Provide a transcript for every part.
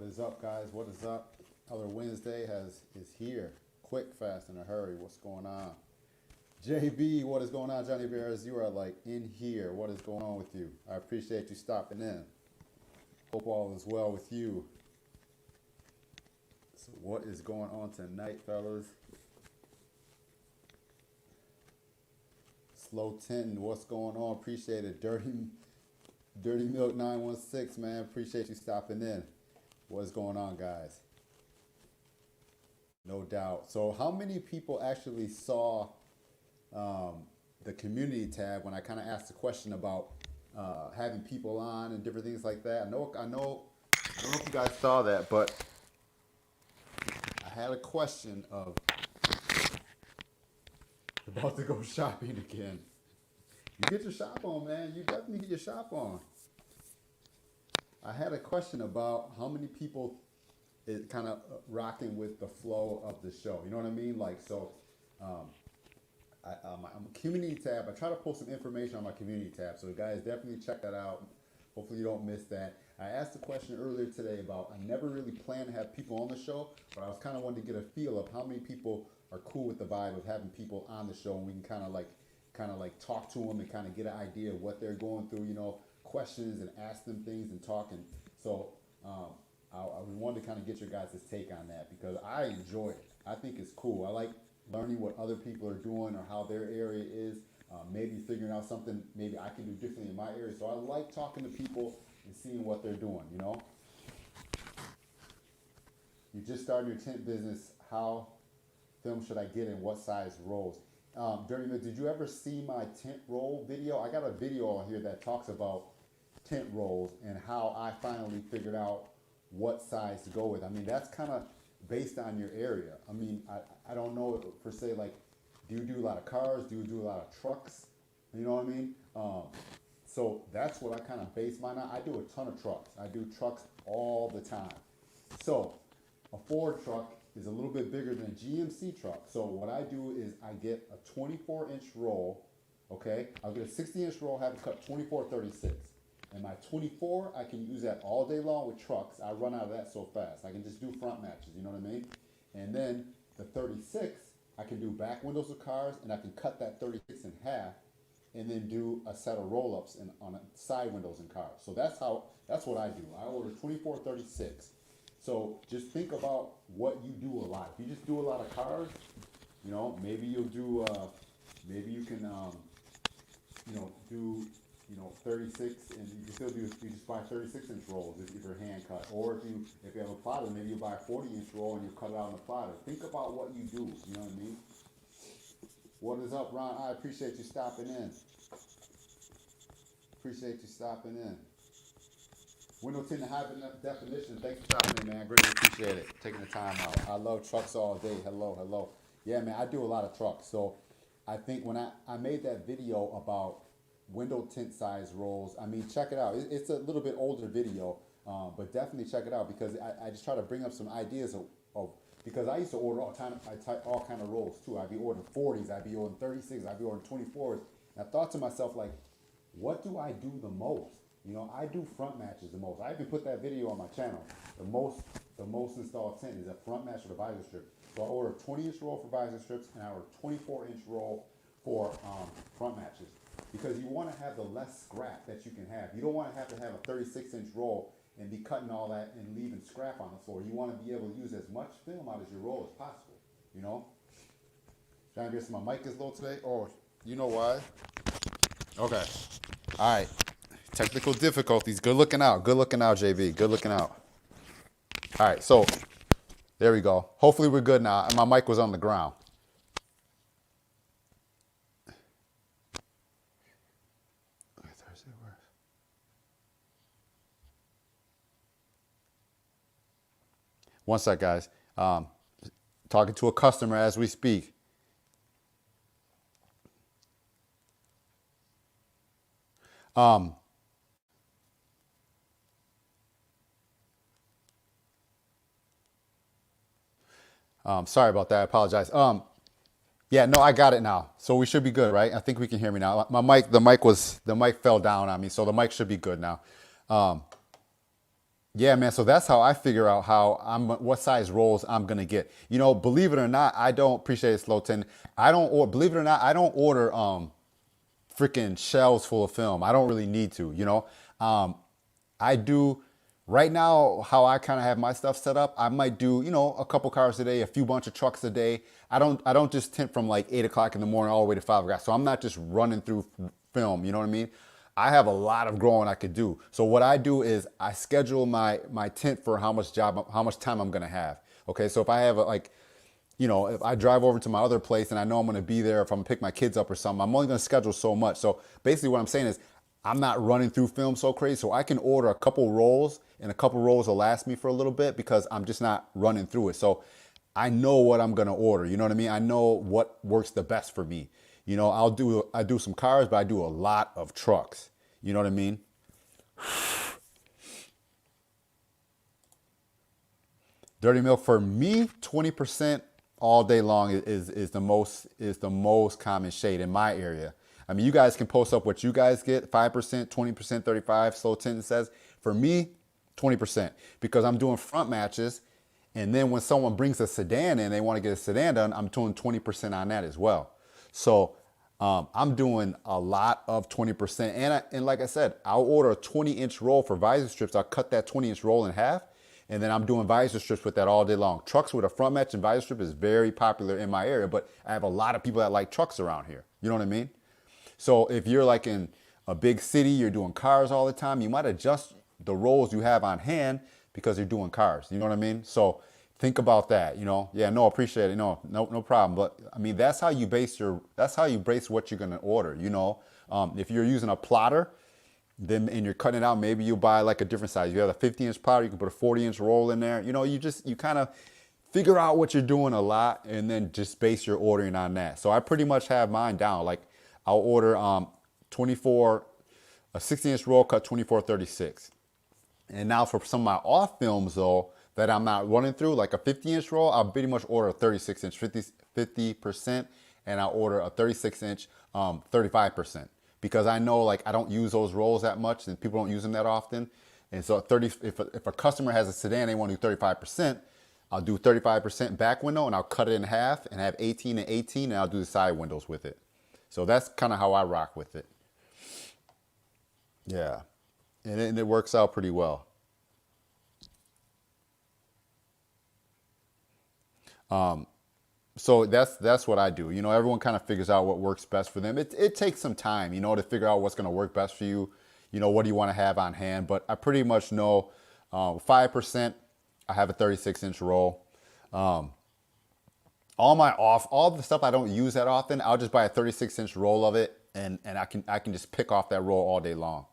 is up, guys? What is up? Other Wednesday is here. Quick, fast, in a hurry. What's going on? JB, what is going on, Johnny Bears? You are like in here. What is going on with you? I appreciate you stopping in. Hope all is well with you. So what is going on tonight, fellas? Slow Tinting, what's going on? Appreciate it. Dirty Milk 916, man. Appreciate you stopping in. What's going on, guys? No doubt. So how many people actually saw the community tab when I kind of asked the question about having people on and different things like that? I don't know if you guys saw that, but I had a question of about to go shopping again. You get your shop on, man. You definitely get your shop on. I had a question about how many people is kind of rocking with the flow of the show. You know what I mean? Like, so I'm a community tab. I try to post some information on my community tab. So guys, definitely check that out. Hopefully you don't miss that. I asked the question earlier today about, I never really planned to have people on the show, but I was kind of wanting to get a feel of how many people are cool with the vibe of having people on the show, and we can kind of like talk to them and kind of get an idea of what they're going through, you know, questions, and ask them things and talk. And so I wanted to kind of get your guys' take on that, because I enjoy it. I think it's cool. I like learning what other people are doing or how their area is. Maybe figuring out something maybe I can do differently in my area. So I like talking to people and seeing what they're doing, you know. You just started your tent business. How film should I get in? What size rolls? Dirty Milk, did you ever see my tent roll video? I got a video on here that talks about tent rolls and how I finally figured out what size to go with. I mean, that's kind of based on your area. I mean, I don't know per se, like, do you do a lot of cars? Do you do a lot of trucks? You know what I mean? So that's what I kind of base mine on. I do a ton of trucks. I do trucks all the time. So a Ford truck is a little bit bigger than a GMC truck. So what I do is I get a 24-inch roll, okay? I'll get a 60-inch roll, have it cut 24-36. And my 24, I can use that all day long with trucks. I run out of that so fast. I can just do front matches, you know what I mean? And then the 36, I can do back windows of cars, and I can cut that 36 in half and then do a set of roll-ups on side windows in cars. So that's what I do. I order 24-36. So just think about what you do a lot. If you just do a lot of cars, you know, maybe you'll do, maybe you can, do 36, and you can still do, you just buy 36-inch rolls if you're hand cut. Or if you have a plotter, maybe you buy a 40-inch roll and you cut it out on the plotter. Think about what you do, you know what I mean? What is up, Ron? I appreciate you stopping in. Appreciate you stopping in. Window Tint high definition. Thanks for stopping in, man. Greatly appreciate it. Taking the time out. I love trucks all day. Hello. Yeah, man, I do a lot of trucks. So I think when I made that video about window tint size rolls, I mean, check it out. It's a little bit older video, but definitely check it out, because I just try to bring up some ideas of because I used to order all kind of rolls too. I'd be ordering 40s, I'd be ordering 36s, I'd be ordering 24s. And I thought to myself, like, what do I do the most? You know, I do front matches the most. I even put that video on my channel. The most installed tent is a front match with a visor strip. So I order a 20-inch roll for visor strips, and I order a 24-inch roll for front matches. Because you want to have the less scrap that you can have. You don't want to have a 36-inch roll and be cutting all that and leaving scrap on the floor. You want to be able to use as much film out as your roll as possible, you know? Trying to get my mic is low today? Oh, you know why? Okay. All right. Technical difficulties. Good looking out, JB. Good looking out. All right, so there we go. Hopefully we're good now. My mic was on the ground. One sec, guys. Talking to a customer as we speak. Sorry about that. I apologize. Yeah, no, I got it now. So we should be good, right? I think we can hear me now. The mic fell down on me, so the mic should be good now. Yeah, man. So that's how I figure out what size rolls I'm gonna get. Believe it or not, I don't appreciate it, Slow Tin. I don't, or believe it or not, I don't order freaking shelves full of film. I don't really need to. I do right now how I kind of have my stuff set up. I might do a couple cars a day, a few bunch of trucks a day. I don't just tint from like 8 o'clock in the morning all the way to 5 o'clock. So I'm not just running through film. You know what I mean? I have a lot of growing I could do. So what I do is I schedule my tint for how much time I'm gonna have. Okay, so if I have if I drive over to my other place and I know I'm gonna be there, if I'm gonna pick my kids up or something, I'm only gonna schedule so much. So basically what I'm saying is I'm not running through film so crazy. So I can order a couple rolls and a couple rolls will last me for a little bit because I'm just not running through it. So I know what I'm gonna order. You know what I mean? I know what works the best for me. I do some cars, but I do a lot of trucks. You know what I mean? Dirty milk for me, 20% all day long is the most common shade in my area. I mean, you guys can post up what you guys get, 5%, 20%, 35, slow tint says. For me, 20% because I'm doing front matches. And then when someone brings a sedan in, they want to get a sedan done, I'm doing 20% on that as well. So I'm doing a lot of 20%. And like I said, I'll order a 20-inch roll for visor strips. I'll cut that 20-inch roll in half. And then I'm doing visor strips with that all day long. Trucks with a front match and visor strip is very popular in my area, but I have a lot of people that like trucks around here. You know what I mean? So if you're like in a big city, you're doing cars all the time, you might adjust the rolls you have on hand because you're doing cars. You know what I mean? So think about that. Yeah, no, appreciate it. No problem. But I mean, that's how you base what you're going to order. If you're using a plotter, then and you're cutting it out, maybe you buy like a different size. You have a 50-inch plotter, you can put a 40-inch roll in there. You kind of figure out what you're doing a lot and then just base your ordering on that. So I pretty much have mine down. Like I'll order 24, a 60-inch roll cut 24-36. And now for some of my off films though, that I'm not running through, like a 50-inch roll, I'll pretty much order a 36-inch 50%, and I'll order a 36-inch 35%. Because I know like I don't use those rolls that much and people don't use them that often. And so if a customer has a sedan, they want to do 35%, I'll do 35% back window and I'll cut it in half and have 18 and 18 and I'll do the side windows with it. So that's kind of how I rock with it. Yeah. And it works out pretty well. So that's what I do. Everyone kind of figures out what works best for them. It takes some time, to figure out what's going to work best for you. What do you want to have on hand? But I pretty much know 5%, I have a 36-inch roll. All the stuff I don't use that often, I'll just buy a 36-inch roll of it, and I can just pick off that roll all day long.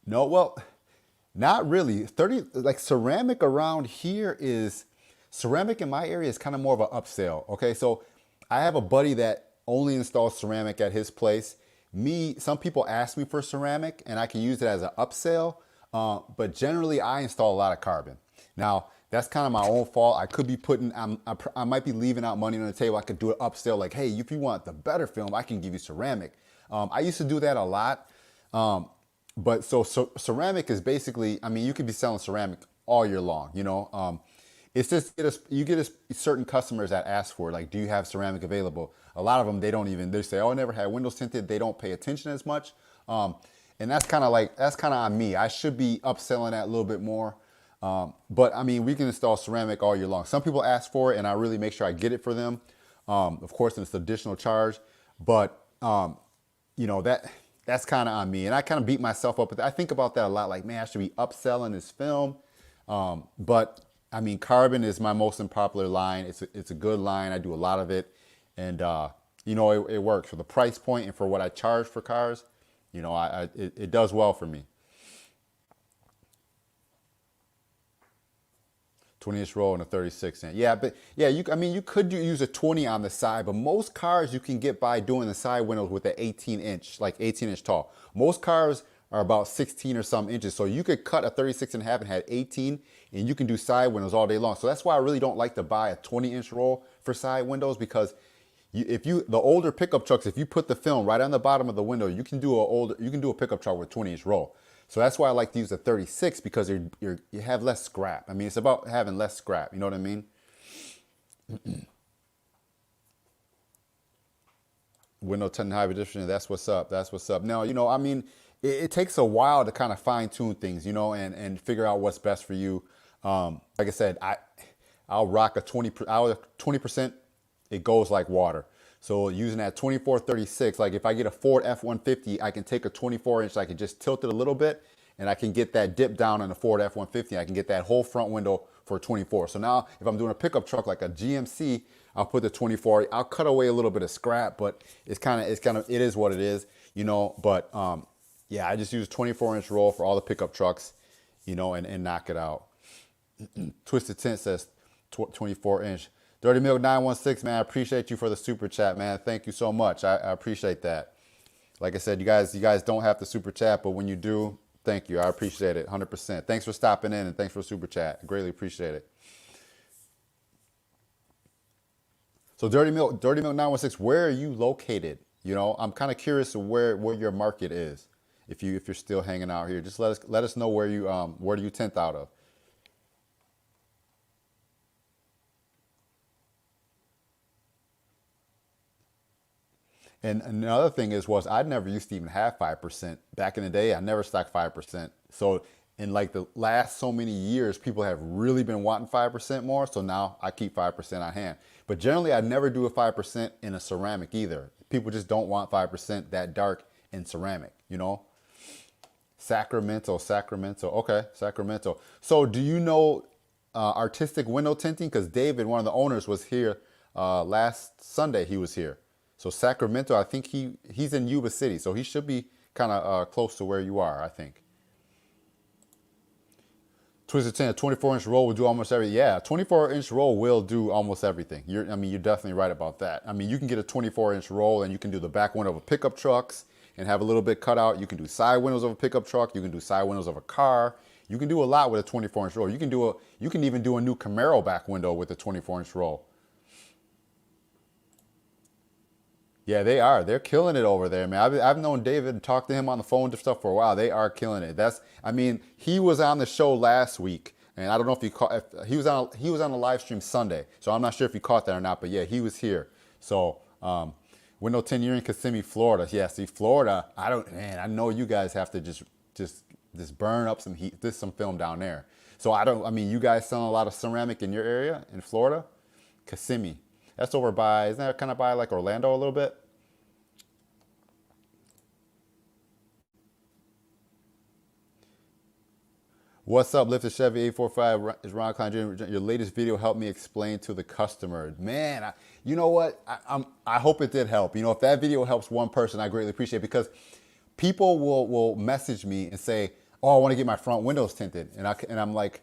No, well, not really. Like ceramic in my area is kind of more of an upsell. Okay, so I have a buddy that only installs ceramic at his place. Some people ask me for ceramic, and I can use it as an upsell. But generally, I install a lot of carbon. Now, that's kind of my own fault. I could be I might be leaving out money on the table. I could do an upsell like, hey, if you want the better film, I can give you ceramic. I used to do that a lot. But ceramic is basically, I mean, you could be selling ceramic all year long. It's just you get certain customers that ask for it, like, do you have ceramic available? A lot of them, they say, oh, I never had windows tinted. They don't pay attention as much. And that's kind of on me. I should be upselling that a little bit more. But I mean, we can install ceramic all year long. Some people ask for it and I really make sure I get it for them. Of course, it's an additional charge, but that's kind of on me. And I kind of beat myself up with that. I think about that a lot. Like, man, I should be upselling this film. But I mean, carbon is my most unpopular line. It's a good line. I do a lot of it. And, it works for the price point and for what I charge for cars. It does well for me. 20-inch roll and a 36-inch. Yeah, but yeah, you could use a 20 on the side, but most cars you can get by doing the side windows with an 18-inch, like 18-inch tall. Most cars are about 16 or some inches, so you could cut a 36 and a half and have 18, and you can do side windows all day long. So that's why I really don't like to buy a 20-inch roll for side windows, because If you the older pickup trucks, if you put the film right on the bottom of the window, you can do a pickup truck with 20-inch roll. So that's why I like to use a 36 because you have less scrap. I mean, it's about having less scrap. You know what I mean? Window Tinting hybrid edition. That's what's up. That's what's up. Now, I mean, it takes a while to kind of fine tune things, and figure out what's best for you. Like I said, I'll rock a 20%. It goes like water. So using that 24-36, like if I get a Ford F-150, I can take a 24-inch, I can just tilt it a little bit, and I can get that dip down on the Ford F-150. I can get that whole front window for 24. So now if I'm doing a pickup truck like a GMC, I'll put the 24. I'll cut away a little bit of scrap, but it is what it is, But yeah, I just use 24-inch roll for all the pickup trucks, and knock it out. Twisted Tint says 24-inch. Dirty Milk 916, man, I appreciate you for the super chat, man. Thank you so much. I appreciate that. Like I said, you guys don't have to super chat, but when you do, thank you. I appreciate it 100%. Thanks for stopping in and thanks for the super chat. I greatly appreciate it. So Dirty Milk 916, where are you located? I'm kind of curious of where your market is. If you're still hanging out here, just let us know where do you tint out of. And another thing was I never used to even have 5%. Back in the day, I never stocked 5%. So in like the last so many years, people have really been wanting 5% more. So now I keep 5% on hand. But generally, I never do a 5% in a ceramic either. People just don't want 5% that dark in ceramic, Sacramento. Okay, Sacramento. So do you know Artistic Window Tinting? Because David, one of the owners, was here last Sunday. He was here. So Sacramento, I think he's in Yuba City, so he should be kind of close to where you are, I think. Twisted Tint, a 24-inch roll will do almost everything. Yeah, a 24-inch roll will do almost everything. You're definitely right about that. I mean, you can get a 24-inch roll and you can do the back window of a pickup trucks and have a little bit cut out. You can do side windows of a pickup truck. You can do side windows of a car. You can do a lot with a 24-inch roll. You can even do a new Camaro back window with a 24-inch roll. Yeah, they are. They're killing it over there, man. I've known David and talked to him on the phone and stuff for a while. They are killing it. He was on the show last week, and I don't know if he was on a live stream Sunday, so I'm not sure if you caught that or not. But yeah, he was here. So, Window Tint, you're in Kissimmee, Florida. Yeah, see, Florida. I know you guys have to just burn up some heat, some film down there. So you guys selling a lot of ceramic in your area in Florida, Kissimmee. That's over by, isn't that kind of by like Orlando a little bit? What's up, Lifted Chevy 845 is Ron Klein Jr. Your latest video helped me explain to the customer. Man, you know what? I hope it did help. If that video helps one person, I greatly appreciate it because people will message me and say, oh, I want to get my front windows tinted. And I'm like,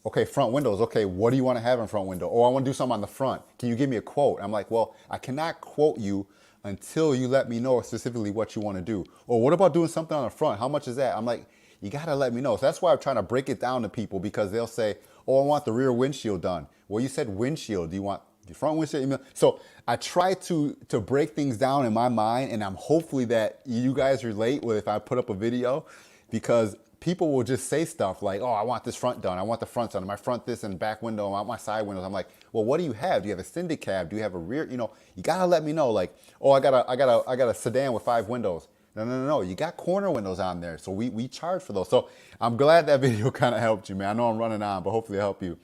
okay, front windows. Okay, what do you want to have in front window? Oh, I want to do something on the front. Can you give me a quote? I'm like, well, I cannot quote you until you let me know specifically what you want to do. Or what about doing something on the front? How much is that? I'm like, you got to let me know. So that's why I'm trying to break it down to people because they'll say, oh, I want the rear windshield done. Well, you said windshield. Do you want the front windshield? So I try to break things down in my mind, and I'm hopefully that you guys relate with if I put up a video because people will just say stuff like, oh, I want this front done. I want the front done. My front this and back window. I want my side windows. I'm like, well, what do you have? Do you have a Cindy cab? Do you have a rear? You got to let me know. Like, oh, I got a sedan with 5 windows. No. You got corner windows on there. So we charge for those. So I'm glad that video kind of helped you, man. I know I'm running on, but hopefully it helped you.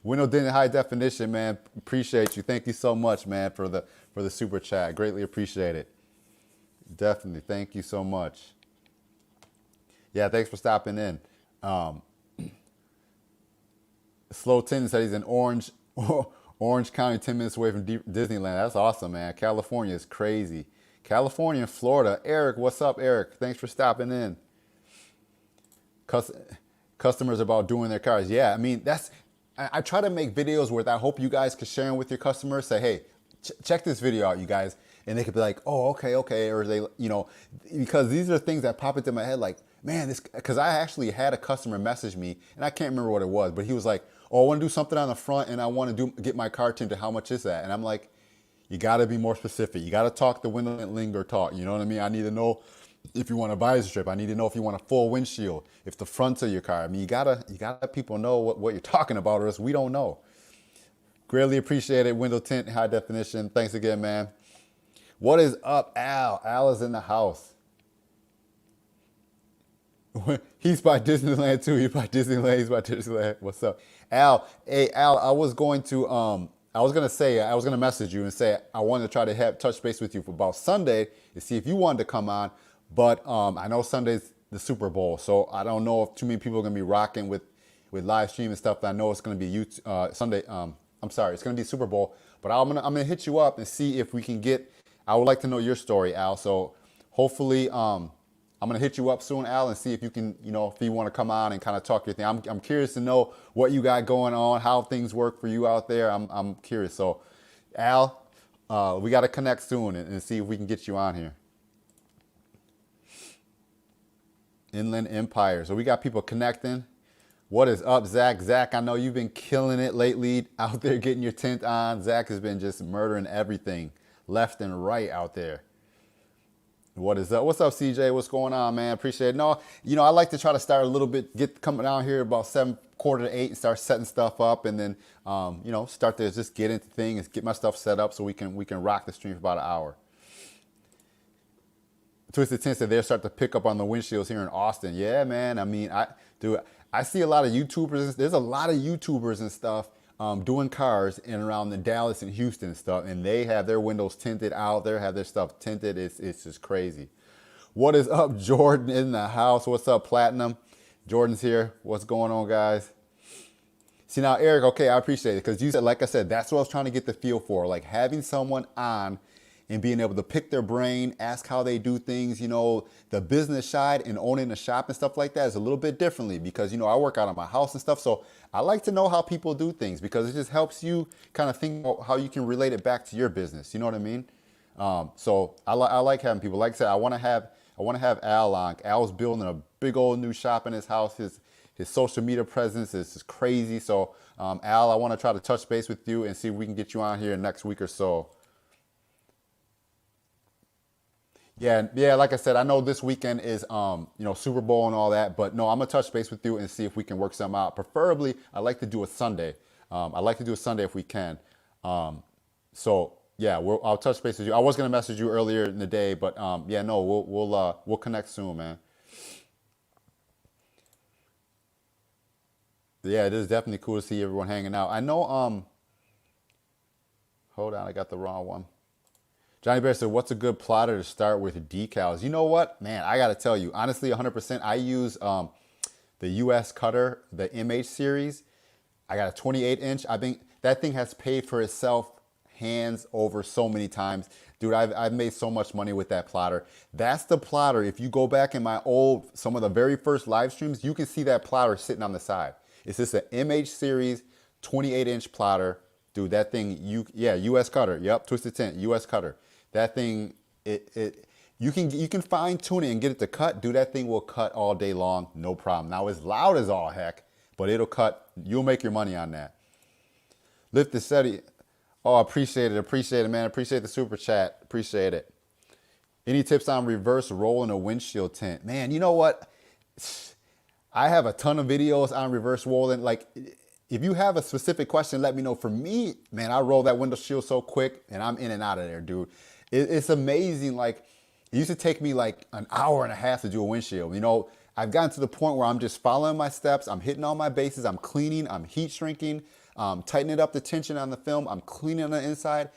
Window Tinting high definition, man. Appreciate you. Thank you so much, man, for the super chat. Greatly appreciate it. Definitely. Thank you so much. Yeah, thanks for stopping in. Slow Tin said he's in Orange County, 10 minutes away from Disneyland. That's awesome, man. California is crazy. California and Florida. Eric, what's up, Eric? Thanks for stopping in. Customers about doing their cars. Yeah, I try to make videos where I hope you guys can share them with your customers. Say, hey, check this video out, you guys. And they could be like, oh, okay. Or they, because these are things that pop into my head like, man, because I actually had a customer message me, and I can't remember what it was, but he was like, oh, I want to do something on the front, and I want to get my car tinted. How much is that? And I'm like, You got to be more specific. You got to talk the window tint lingo talk. You know what I mean? I need to know if you want a visor strip. I need to know if you want a full windshield, if the front of your car. I mean, you gotta let people know what you're talking about, or else we don't know. Greatly appreciate it. Window tint, high definition. Thanks again, man. What is up, Al? Al is in the house. He's by Disneyland too. He's by Disneyland. He's by Disneyland. What's up, Al? Hey, Al. I was gonna message you and say I wanted to try to have touch base with you for about Sunday to see if you wanted to come on. But I know Sunday's the Super Bowl, so I don't know if too many people are gonna be rocking with live stream and stuff. I know it's gonna be Sunday. I'm sorry, it's gonna be Super Bowl. But I'm gonna hit you up and see if we can get. I would like to know your story, Al. So hopefully, I'm gonna hit you up soon, Al, and see if you can, if you want to come on and kind of talk your thing. I'm curious to know what you got going on, how things work for you out there. I'm curious. So, Al, we got to connect soon and see if we can get you on here. Inland Empire. So we got people connecting. What is up, Zach? Zach, I know you've been killing it lately out there getting your tint on. Zach has been just murdering everything left and right out there. What is up? What's up, CJ? What's going on, man? Appreciate it. No, I like to try to start a little bit, coming down here about 7, quarter to 8 and start setting stuff up, and then, start to just get into things, get my stuff set up so we can rock the stream for about an hour. Twisted Tint said they'll start to pick up on the windshields here in Austin. Yeah, man. I mean, I see a lot of YouTubers. There's a lot of YouTubers and stuff doing cars in around the Dallas and Houston and stuff, and they have their windows tinted out there, have their stuff tinted. It's just crazy. What is up, Jordan in the house? What's up, Platinum? Jordan's here. What's going on, guys? See now, Eric, okay, I appreciate it because you said, like I said, that's what I was trying to get the feel for, like having someone on and being able to pick their brain, ask how they do things, the business side and owning a shop and stuff like that is a little bit differently because, I work out of my house and stuff. So I like to know how people do things because it just helps you kind of think about how you can relate it back to your business. You know what I mean? So I like having people. Like I said, I want to have Al on. Al's building a big old new shop in his house. His social media presence is crazy. So Al, I want to try to touch base with you and see if we can get you on here next week or so. Yeah, like I said, I know this weekend is, Super Bowl and all that, but no, I'm gonna touch base with you and see if we can work something out. Preferably, I like to do a Sunday. I like to do a Sunday if we can. So yeah, I'll touch base with you. I was gonna message you earlier in the day, but yeah, no, we'll connect soon, man. Yeah, it is definitely cool to see everyone hanging out. I know. Hold on, I got the wrong one. Johnny Bear said, what's a good plotter to start with decals? You know what? Man, I got to tell you, honestly, 100%, I use the US Cutter, the MH series. I got a 28-inch. I think that thing has paid for itself hands over so many times. Dude, I've made so much money with that plotter. That's the plotter. If you go back in some of the very first live streams, you can see that plotter sitting on the side. It's just an MH series 28-inch plotter. Dude, that thing, US Cutter. Yep, Twisted Tint, US Cutter. That thing, you can fine tune it and get it to cut. Dude, that thing will cut all day long, no problem. Now it's loud as all heck, but it'll cut. You'll make your money on that. Lift the SETI. Oh, appreciate it, man. Appreciate the super chat. Appreciate it. Any tips on reverse rolling a windshield tint? Man, you know what? I have a ton of videos on reverse rolling. Like, if you have a specific question, let me know. For me, man, I roll that window shield so quick and I'm in and out of there, dude. It's amazing. Like, it used to take me like an hour and a half to do a windshield. I've gotten to the point where I'm just following my steps. I'm hitting all my bases. I'm cleaning. I'm heat shrinking. Tightening up the tension on the film. I'm cleaning on the inside.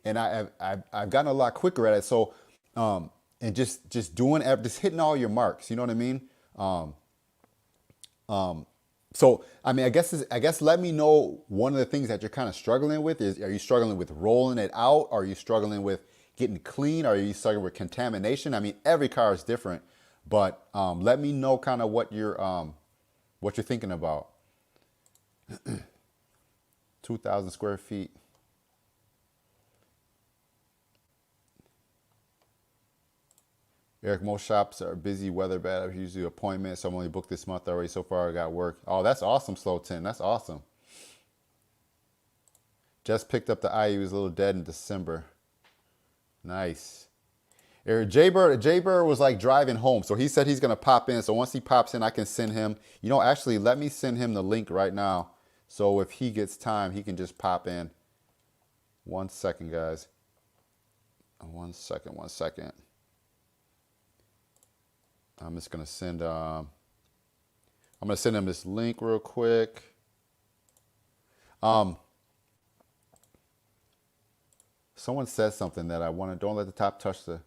And I've gotten a lot quicker at it. So, and just hitting all your marks. You know what I mean? So, I mean, I guess let me know one of the things that you're kind of struggling with is, are you struggling with rolling it out? Are you struggling with getting clean? Are you struggling with contamination? I mean, every car is different, but let me know kind of what you're thinking about. 2,000 square feet. Eric, most shops are busy, weather bad. I usually appointments, so I'm only booked this month already. So far, I got work. Oh, that's awesome, Slow 10. That's awesome. Just picked up the IU. He was a little dead in December. Nice. Jay Bird was like driving home, so he said he's gonna pop in. So once he pops in, I can send him. Actually, let me send him the link right now. So if he gets time, he can just pop in. 1 second, guys. 1 second, 1 second. I'm just gonna send. I'm gonna send him this link real quick. Someone said something that I want to. Don't let the top touch the.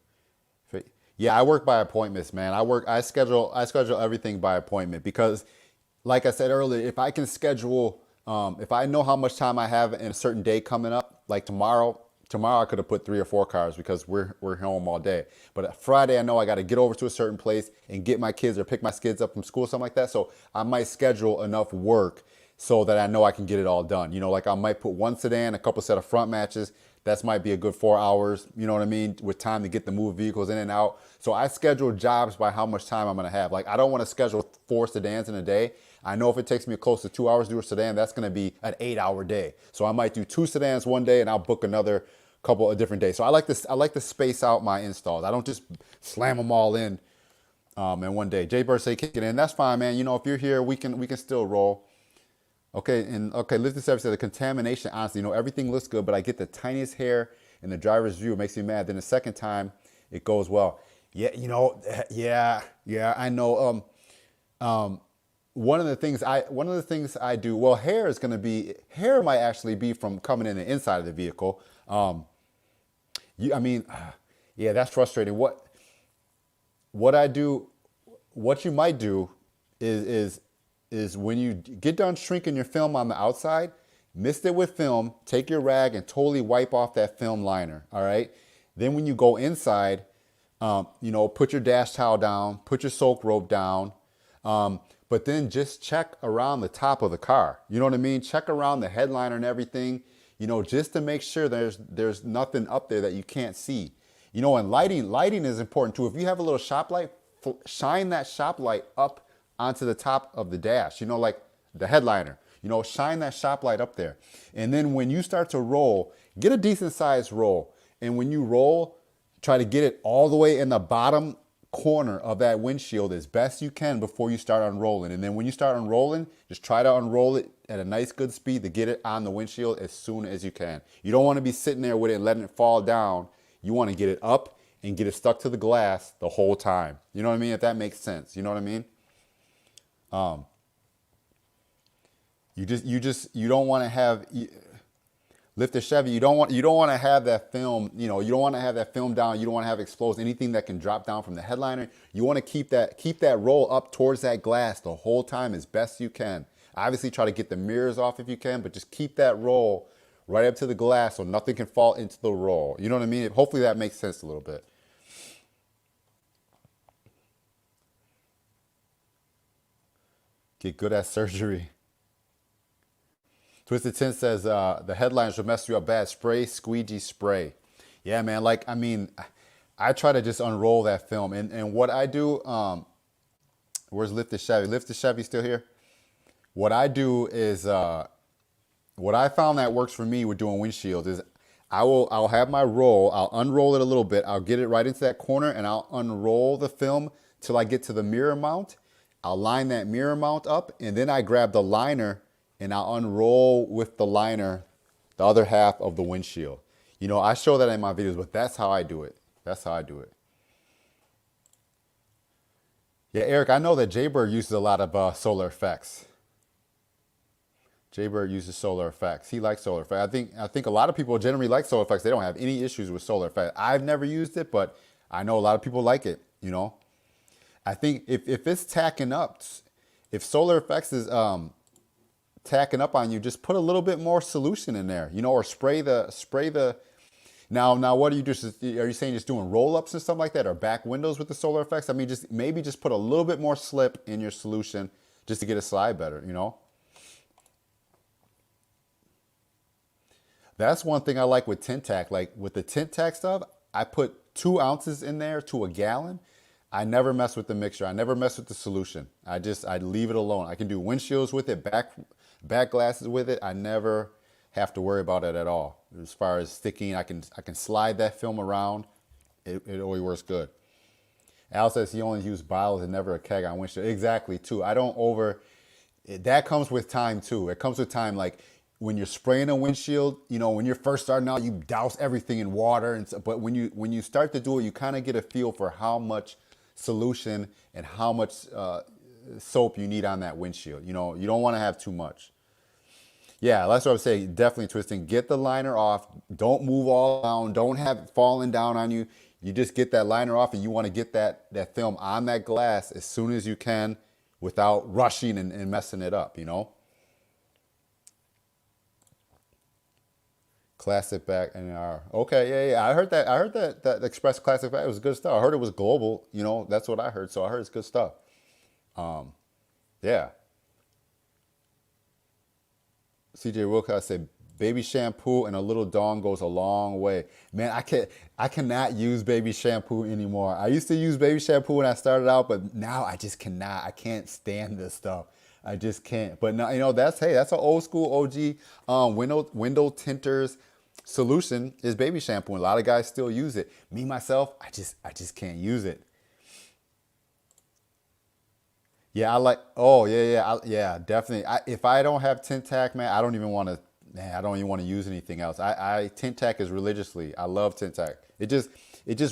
Yeah, I work by appointments, man. I schedule everything by appointment because, like I said earlier, if I can schedule, if I know how much time I have in a certain day coming up, like tomorrow I could have put 3 or 4 cars because we're home all day. But Friday, I know I got to get over to a certain place and get my kids or pick my kids up from school, something like that. So I might schedule enough work so that I know I can get it all done. Like I might put one sedan, a couple set of front matches. That might be a good 4 hours, you know what I mean, with time to get the moved vehicles in and out. So I schedule jobs by how much time I'm going to have. Like I don't want to schedule 4 sedans in a day. I know if it takes me close to 2 hours to do a sedan, that's going to be an 8-hour day. So I might do 2 sedans one day and I'll book another couple of different days. So I like this. I like to space out my installs. I don't just slam them all in one day. Jay Bird say kick it in. That's fine, man. If you're here, we can still roll. Okay, Lifted Service said the contamination, honestly, everything looks good, but I get the tiniest hair in the driver's view. It makes me mad. Then the second time, it goes well. Yeah, yeah, I know. One of the things I do, well, hair might actually be from coming in the inside of the vehicle. Yeah, that's frustrating. What I do, what you might do is when you get done shrinking your film on the outside, mist it with film, take your rag and totally wipe off that film liner, all right? Then when you go inside, put your dash towel down, put your soak rope down, but then just check around the top of the car. You know what I mean? Check around the headliner and everything, just to make sure there's nothing up there that you can't see. And lighting is important too. If you have a little shop light, shine that shop light up onto the top of the dash, like the headliner, shine that shop light up there. And then when you start to roll, get a decent sized roll. And when you roll, try to get it all the way in the bottom corner of that windshield as best you can before you start unrolling. And then when you start unrolling, just try to unroll it at a nice good speed to get it on the windshield as soon as you can. You don't want to be sitting there with it and letting it fall down. You want to get it up and get it stuck to the glass the whole time. You know what I mean? If that makes sense. You know what I mean? You don't want to have lift the Chevy. You don't want to have that film. You don't want to have that film down. You don't want to have exposed anything that can drop down from the headliner. You want to keep that roll up towards that glass the whole time as best you can. Obviously, try to get the mirrors off if you can, but just keep that roll right up to the glass so nothing can fall into the roll. You know what I mean? Hopefully that makes sense a little bit. Get good at surgery. Twisted Tint says the headlines will mess you up bad. Spray, squeegee spray. Yeah, man. I try to just unroll that film. And what I do, where's Lifted Chevy? Lifted Chevy still here? What I do is, what I found that works for me with doing windshields is I'll have my roll. I'll unroll it a little bit. I'll get it right into that corner and I'll unroll the film till I get to the mirror mount. I'll line that mirror mount up and then I grab the liner and I'll unroll with the liner the other half of the windshield. I show that in my videos, but that's how I do it. That's how I do it. Yeah, Eric, I know that Jaybird uses a lot of solar effects. Jaybird uses solar effects. He likes solar effects. I think a lot of people generally like solar effects. They don't have any issues with solar effects. I've never used it, but I know a lot of people like it, I think if it's tacking up, if solar effects is tacking up on you, just put a little bit more solution in there, or spray the. Now what do you do? Are you saying just doing roll-ups and stuff like that, or back windows with the solar effects? I mean, maybe just put a little bit more slip in your solution just to get it slide better, That's one thing I like with tint tack. Like with the tint tack stuff, I put 2 ounces in there to a gallon. I never mess with the mixture. I never mess with the solution. I leave it alone. I can do windshields with it, back glasses with it. I never have to worry about it at all. As far as sticking, I can slide that film around. It always works good. Al says he only used bottles and never a keg on windshield. Exactly, too. I don't over. That comes with time, too. It comes with time. Like when you're spraying a windshield, when you're first starting out, you douse everything in water. But when you start to do it, you kind of get a feel for how much solution and how much soap you need on that windshield. You don't want to have too much. Yeah, that's what I would say. Definitely twisting. Get the liner off. Don't move all down. Don't have it falling down on you. You just get that liner off, and you want to get that film on that glass as soon as you can without rushing and messing it up, Classic back and okay, yeah. I heard that Express Classic back was good stuff. I heard it was global, that's what I heard. So I heard it's good stuff. Yeah. CJ Wilcox said, baby shampoo and a little Dawn goes a long way. Man, I cannot use baby shampoo anymore. I used to use baby shampoo when I started out, but now I just cannot. I can't stand this stuff. I just can't. But now, that's an old school OG window tinters solution is baby shampoo. And a lot of guys still use it. Me myself, I just can't use it. Yeah, yeah, definitely. If I don't have tint tack, man, I don't even want to use anything else. I tint tack is religiously. I love tint tack. It just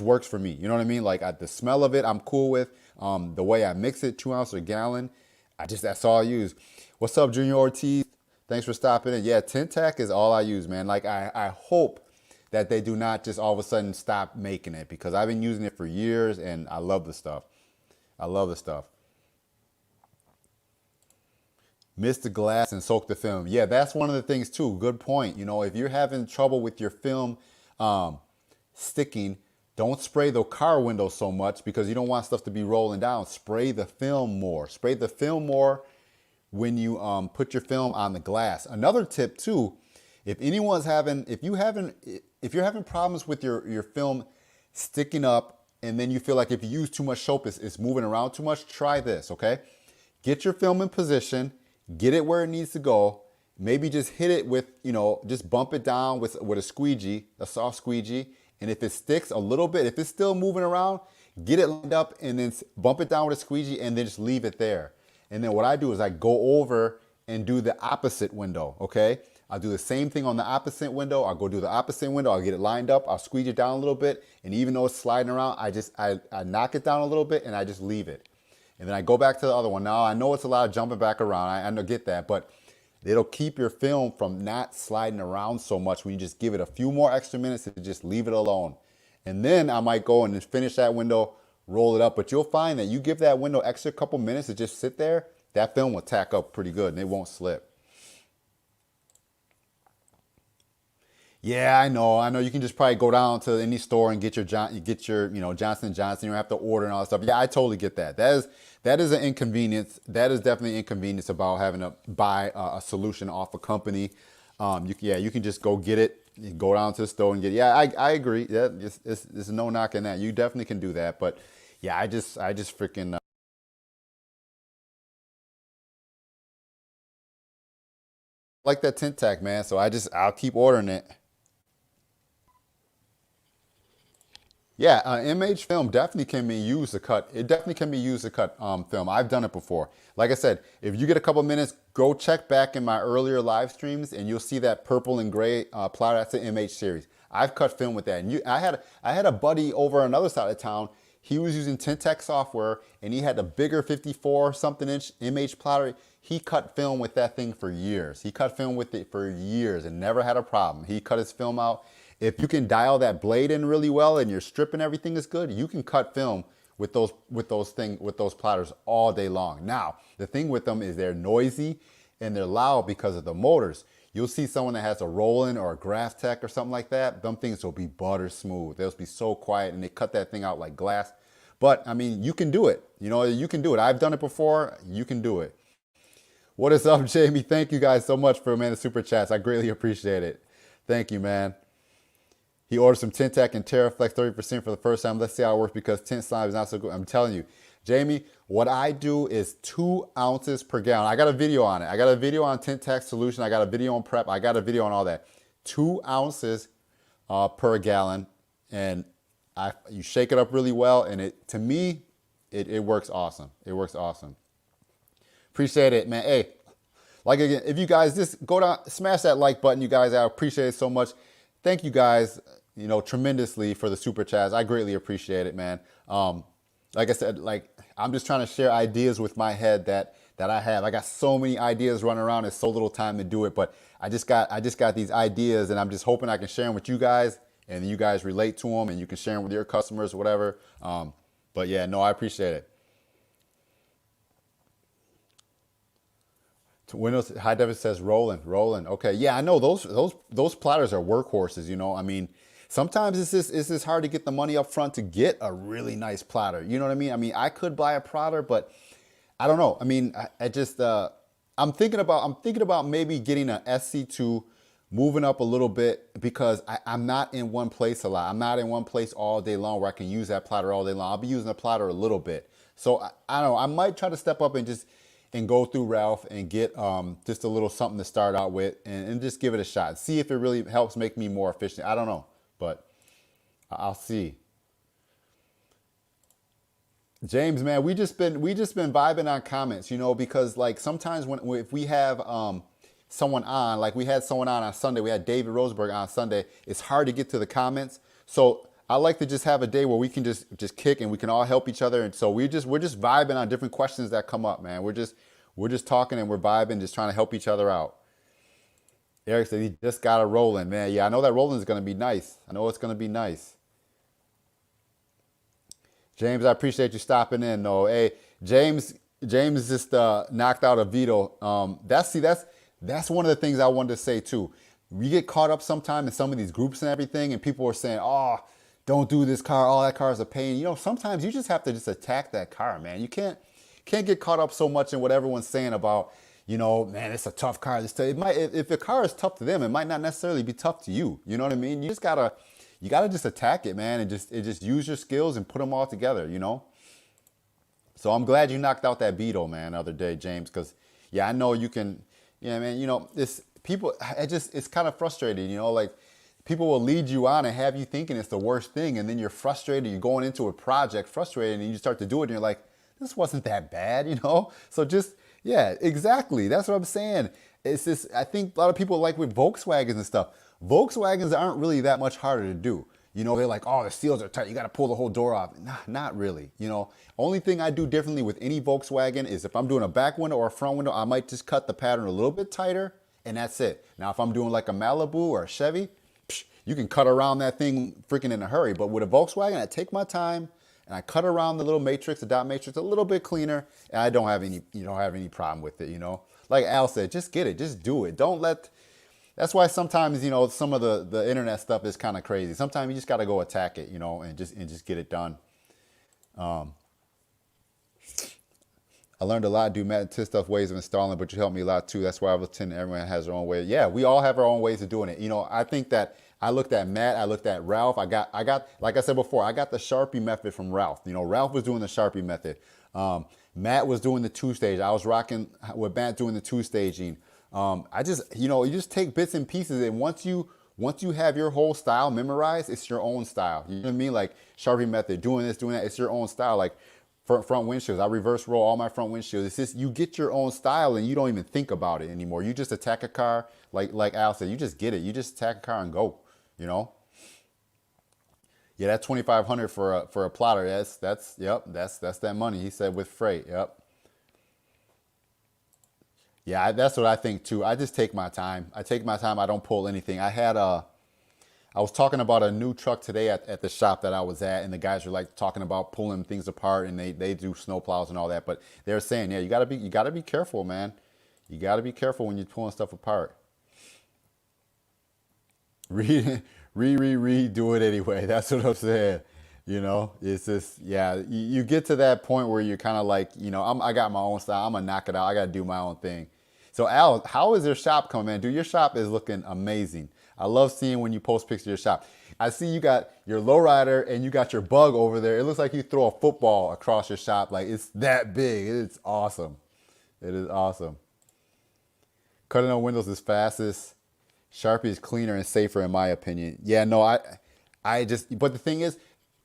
works for me. You know what I mean? Like the smell of it, I'm cool with. The way I mix it, 2 ounces a gallon, that's all I use. What's up, Junior Ortiz? Thanks for stopping in. Yeah, tint tack is all I use, man. Like I hope that they do not just all of a sudden stop making it, because I've been using it for years and I love the stuff. Mist the glass and soak the film. Yeah, that's one of the things too. Good point. If you're having trouble with your film sticking, don't spray the car window so much, because you don't want stuff to be rolling down. Spray the film more. Spray the film more when you put your film on the glass. Another tip too, if you're having problems with your film sticking up, and then you feel like if you use too much soap, it's moving around too much, try this, okay? Get your film in position. Get it where it needs to go. Maybe just hit it with, just bump it down with a squeegee, a soft squeegee. And if it sticks a little bit, if it's still moving around, get it lined up and then bump it down with a squeegee and then just leave it there. And then what I do is I go over and do the opposite window, okay? I'll do the same thing on the opposite window. I'll go do the opposite window. I'll get it lined up. I'll squeeze it down a little bit. And even though it's sliding around, I knock it down a little bit and I just leave it. And then I go back to the other one. Now, I know it's a lot of jumping back around. I get that, but it'll keep your film from not sliding around so much when you just give it a few more extra minutes and just leave it alone. And then I might go and finish that window, roll it up. But you'll find that you give that window extra couple minutes to just sit there, that film will tack up pretty good and it won't slip. Yeah, I know. You can just probably go down to any store and get your Johnson & Johnson. You don't have to order and all that stuff. Yeah, I totally get that. That is an inconvenience. That is definitely an inconvenience about having to buy a solution off a company. You can just go get it. You go down to the store and get it. Yeah, I agree. Yeah, there's no knocking that. You definitely can do that. But yeah, I just freaking like that tint tack, man. So I'll keep ordering it. Yeah, MH film definitely can be used to cut. It definitely can be used to cut film. I've done it before. Like I said, if you get a couple minutes, go check back in my earlier live streams, and you'll see that purple and gray plotter. That's the MH series. I've cut film with that. And I had a buddy over on another side of town. He was using Tintec software, and he had a bigger 54 something inch MH plotter. He cut film with that thing for years. He cut film with it for years and never had a problem. He cut his film out. If you can dial that blade in really well and your strip and everything is good, you can cut film with those plotters all day long. Now, the thing with them is they're noisy and they're loud because of the motors. You'll see someone that has a Roland or a Graphtec or something like that. Them things will be butter smooth. They'll be so quiet and they cut that thing out like glass. But I mean, you can do it. You can do it. I've done it before. You can do it. What is up, Jamie? Thank you guys so much for the super chats. I greatly appreciate it. Thank you, man. He ordered some Tintec and TerraFlex 30% for the first time. Let's see how it works because tint slime is not so good. I'm telling you, Jamie, what I do is 2 ounces per gallon. I got a video on it. I got a video on Tint Tech Solution. I got a video on prep. I got a video on all that. 2 ounces per gallon, and you shake it up really well, and to me, it works awesome. It works awesome. Appreciate it, man. Hey, like again, if you guys just go down, smash that like button, you guys. I appreciate it so much. Thank you guys, tremendously for the super chats. I greatly appreciate it, man. Like I said, I'm just trying to share ideas with my head that I have. I got so many ideas running around. There's so little time to do it, but I just got these ideas, and I'm just hoping I can share them with you guys, and you guys relate to them, and you can share them with your customers or whatever. But yeah, no, I appreciate it. Windows High Def says rolling. Okay, yeah, I know those platters are workhorses. I mean, sometimes it's just hard to get the money up front to get a really nice platter. You know what I mean? I mean, I could buy a platter, but I don't know. I mean, I just I'm thinking about maybe getting an SC2, moving up a little bit, because I'm not in one place a lot. I'm not in one place all day long where I can use that platter all day long. I'll be using the platter a little bit. So I don't know. I might try to step up and go through Ralph and get just a little something to start out with, and just give it a shot. See if it really helps make me more efficient. I don't know, but I'll see. James, man, we just been vibing on comments, because like sometimes if we have someone on, like we had someone on Sunday, we had David Roseberg on Sunday, it's hard to get to the comments. So I like to just have a day where we can just kick, and we can all help each other. And so we're just vibing on different questions that come up, man. We're just talking, and we're vibing, just trying to help each other out. Eric said he just got a rolling, man. Yeah, I know that rolling is going to be nice. I know it's going to be nice. James, I appreciate you stopping in. No, hey, James just knocked out a veto. That's one of the things I wanted to say too. We get caught up sometime in some of these groups and everything, and people are saying, "Oh, don't do this car. Oh, that car is a pain." Sometimes you just have to just attack that car, man. You can't get caught up so much in what everyone's saying about, man, it's a tough car. If the car is tough to them, it might not necessarily be tough to you. You know what I mean? You gotta just attack it, man, and just use your skills and put them all together. So I'm glad you knocked out that veto, man, the other day, James, because yeah, I know you can. Yeah, man. It's people. It's kind of frustrating. Like people will lead you on and have you thinking it's the worst thing, and then you're frustrated. You're going into a project frustrated, and you start to do it, and you're like, this wasn't that bad, So yeah, exactly. That's what I'm saying. It's just, I think a lot of people, like with Volkswagens and stuff, Volkswagens aren't really that much harder to do. They're like, oh, the seals are tight. You got to pull the whole door off. Nah, not really. Only thing I do differently with any Volkswagen is if I'm doing a back window or a front window, I might just cut the pattern a little bit tighter, and that's it. Now, if I'm doing like a Malibu or a Chevy, you can cut around that thing freaking in a hurry. But with a Volkswagen, I take my time and I cut around the little matrix, the dot matrix, a little bit cleaner, and I don't have any problem with it. Like Al said, just get it, just do it. Don't let. That's why sometimes, some of the internet stuff is kind of crazy. Sometimes you just got to go attack it, and just get it done. I learned a lot, do Matt and Tiff stuff, ways of installing, but you helped me a lot too. That's why I was telling everyone has their own way. Yeah, we all have our own ways of doing it. I think that I looked at Matt, I looked at Ralph. I got, like I said before, I got the Sharpie method from Ralph. Ralph was doing the Sharpie method. Matt was doing the 2-stage. I was rocking with Matt doing the 2-staging. I just, you just take bits and pieces, and once you have your whole style memorized, it's your own style. You know what I mean? Like Sharpie method, doing this, doing that, it's your own style. Like front windshields, I reverse roll all my front windshields. It's just, you get your own style, and you don't even think about it anymore. You just attack a car, like Al said, you just get it. You just attack a car and go, Yeah, that 2,500 for a plotter. That's that money. He said with freight. Yep. Yeah, that's what I think too. I just take my time. I don't pull anything. I was talking about a new truck today at the shop that I was at, and the guys were like talking about pulling things apart, and they do snow plows and all that. But they're saying, yeah, you gotta be careful, man. You gotta be careful when you're pulling stuff apart. Do it anyway. That's what I'm saying. It's just, yeah, you get to that point where you're kind of like, I got my own style. I'm gonna knock it out. I gotta do my own thing. So Al, how is your shop coming, man? Dude, your shop is looking amazing. I love seeing when you post pictures of your shop. I see you got your lowrider and you got your bug over there. It looks like you throw a football across your shop. Like it's that big. It's awesome. It is awesome. Cutting on windows is fastest. Sharpie is cleaner and safer in my opinion. Yeah, no, I just, but the thing is,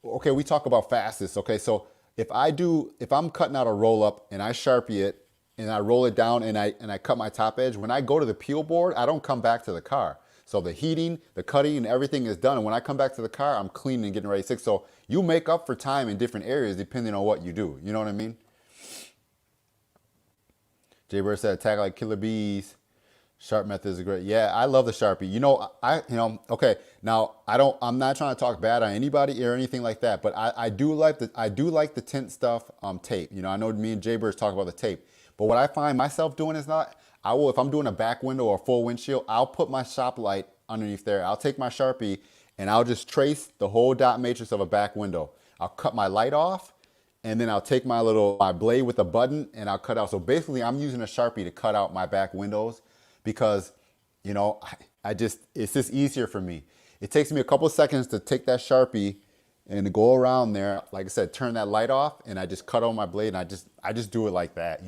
okay, we talk about fastest. Okay, so if I'm cutting out a roll up and I Sharpie it and I roll it down and I cut my top edge, when I go to the peel board, I don't come back to the car. So the heating, the cutting, and everything is done. And when I come back to the car, I'm cleaning and getting ready to fix. So you make up for time in different areas depending on what you do. You know what I mean? Jay Bird said, attack like killer bees. Sharp method is great. Yeah, I love the Sharpie. Okay. Now I'm not trying to talk bad on anybody or anything like that, but I do like the tint stuff tape. I know me and Jay Bird talk about the tape, but what I find myself doing is if I'm doing a back window or a full windshield, I'll put my shop light underneath there. I'll take my Sharpie and I'll just trace the whole dot matrix of a back window. I'll cut my light off and then I'll take my blade with a button and I'll cut out. So basically I'm using a Sharpie to cut out my back windows because, it's just easier for me. It takes me a couple of seconds to take that Sharpie and to go around there. Like I said, turn that light off and I just cut on my blade and I just do it like that,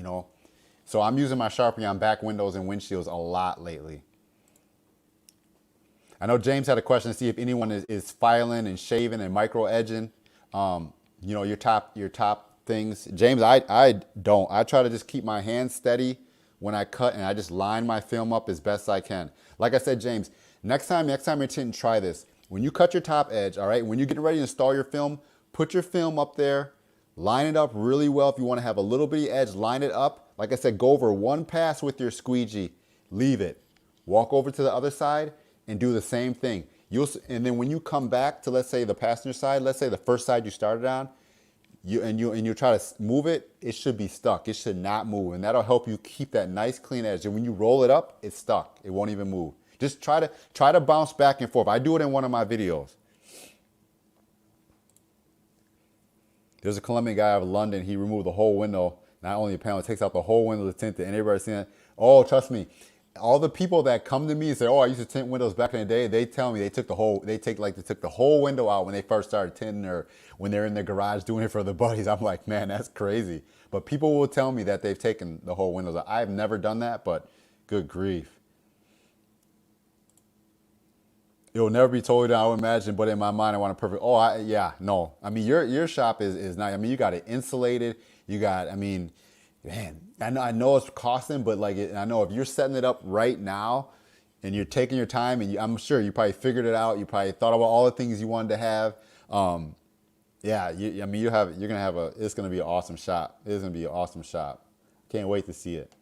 So I'm using my Sharpie on back windows and windshields a lot lately. I know James had a question to see if anyone is filing and shaving and micro edging, your top things. James, I don't. I try to just keep my hands steady when I cut and I just line my film up as best I can. Like I said, James, next time you're tinting, try this. When you cut your top edge, all right, when you get ready to install your film, put your film up there, line it up really well. If you want to have a little bitty edge, line it up. Like I said, go over one pass with your squeegee, leave it. Walk over to the other side and do the same thing. And then when you come back to, let's say, the passenger side, let's say the first side you started on, you try to move it, it should be stuck. It should not move. And that'll help you keep that nice clean edge. And when you roll it up, it's stuck. It won't even move. Just try to bounce back and forth. I do it in one of my videos. There's a Colombian guy out of London. He removed the whole window, not only a panel, it takes out the whole window to tint it. And everybody's saying, oh, trust me. All the people that come to me and say, oh, I used to tint windows back in the day, they tell me they took the whole window out when they first started tinting or when they're in their garage doing it for their buddies. I'm like, man, that's crazy. But people will tell me that they've taken the whole windows out. I've never done that, but good grief. It'll never be totally done, I would imagine, but in my mind, I want a perfect, no. I mean, your shop is nice. I mean, you got it insulated. Man, I know it's costing, but I know if you're setting it up right now and you're taking your time and I'm sure you probably figured it out. You probably thought about all the things you wanted to have. You're going to have it's going to be an awesome shop. It's going to be an awesome shop. Can't wait to see it.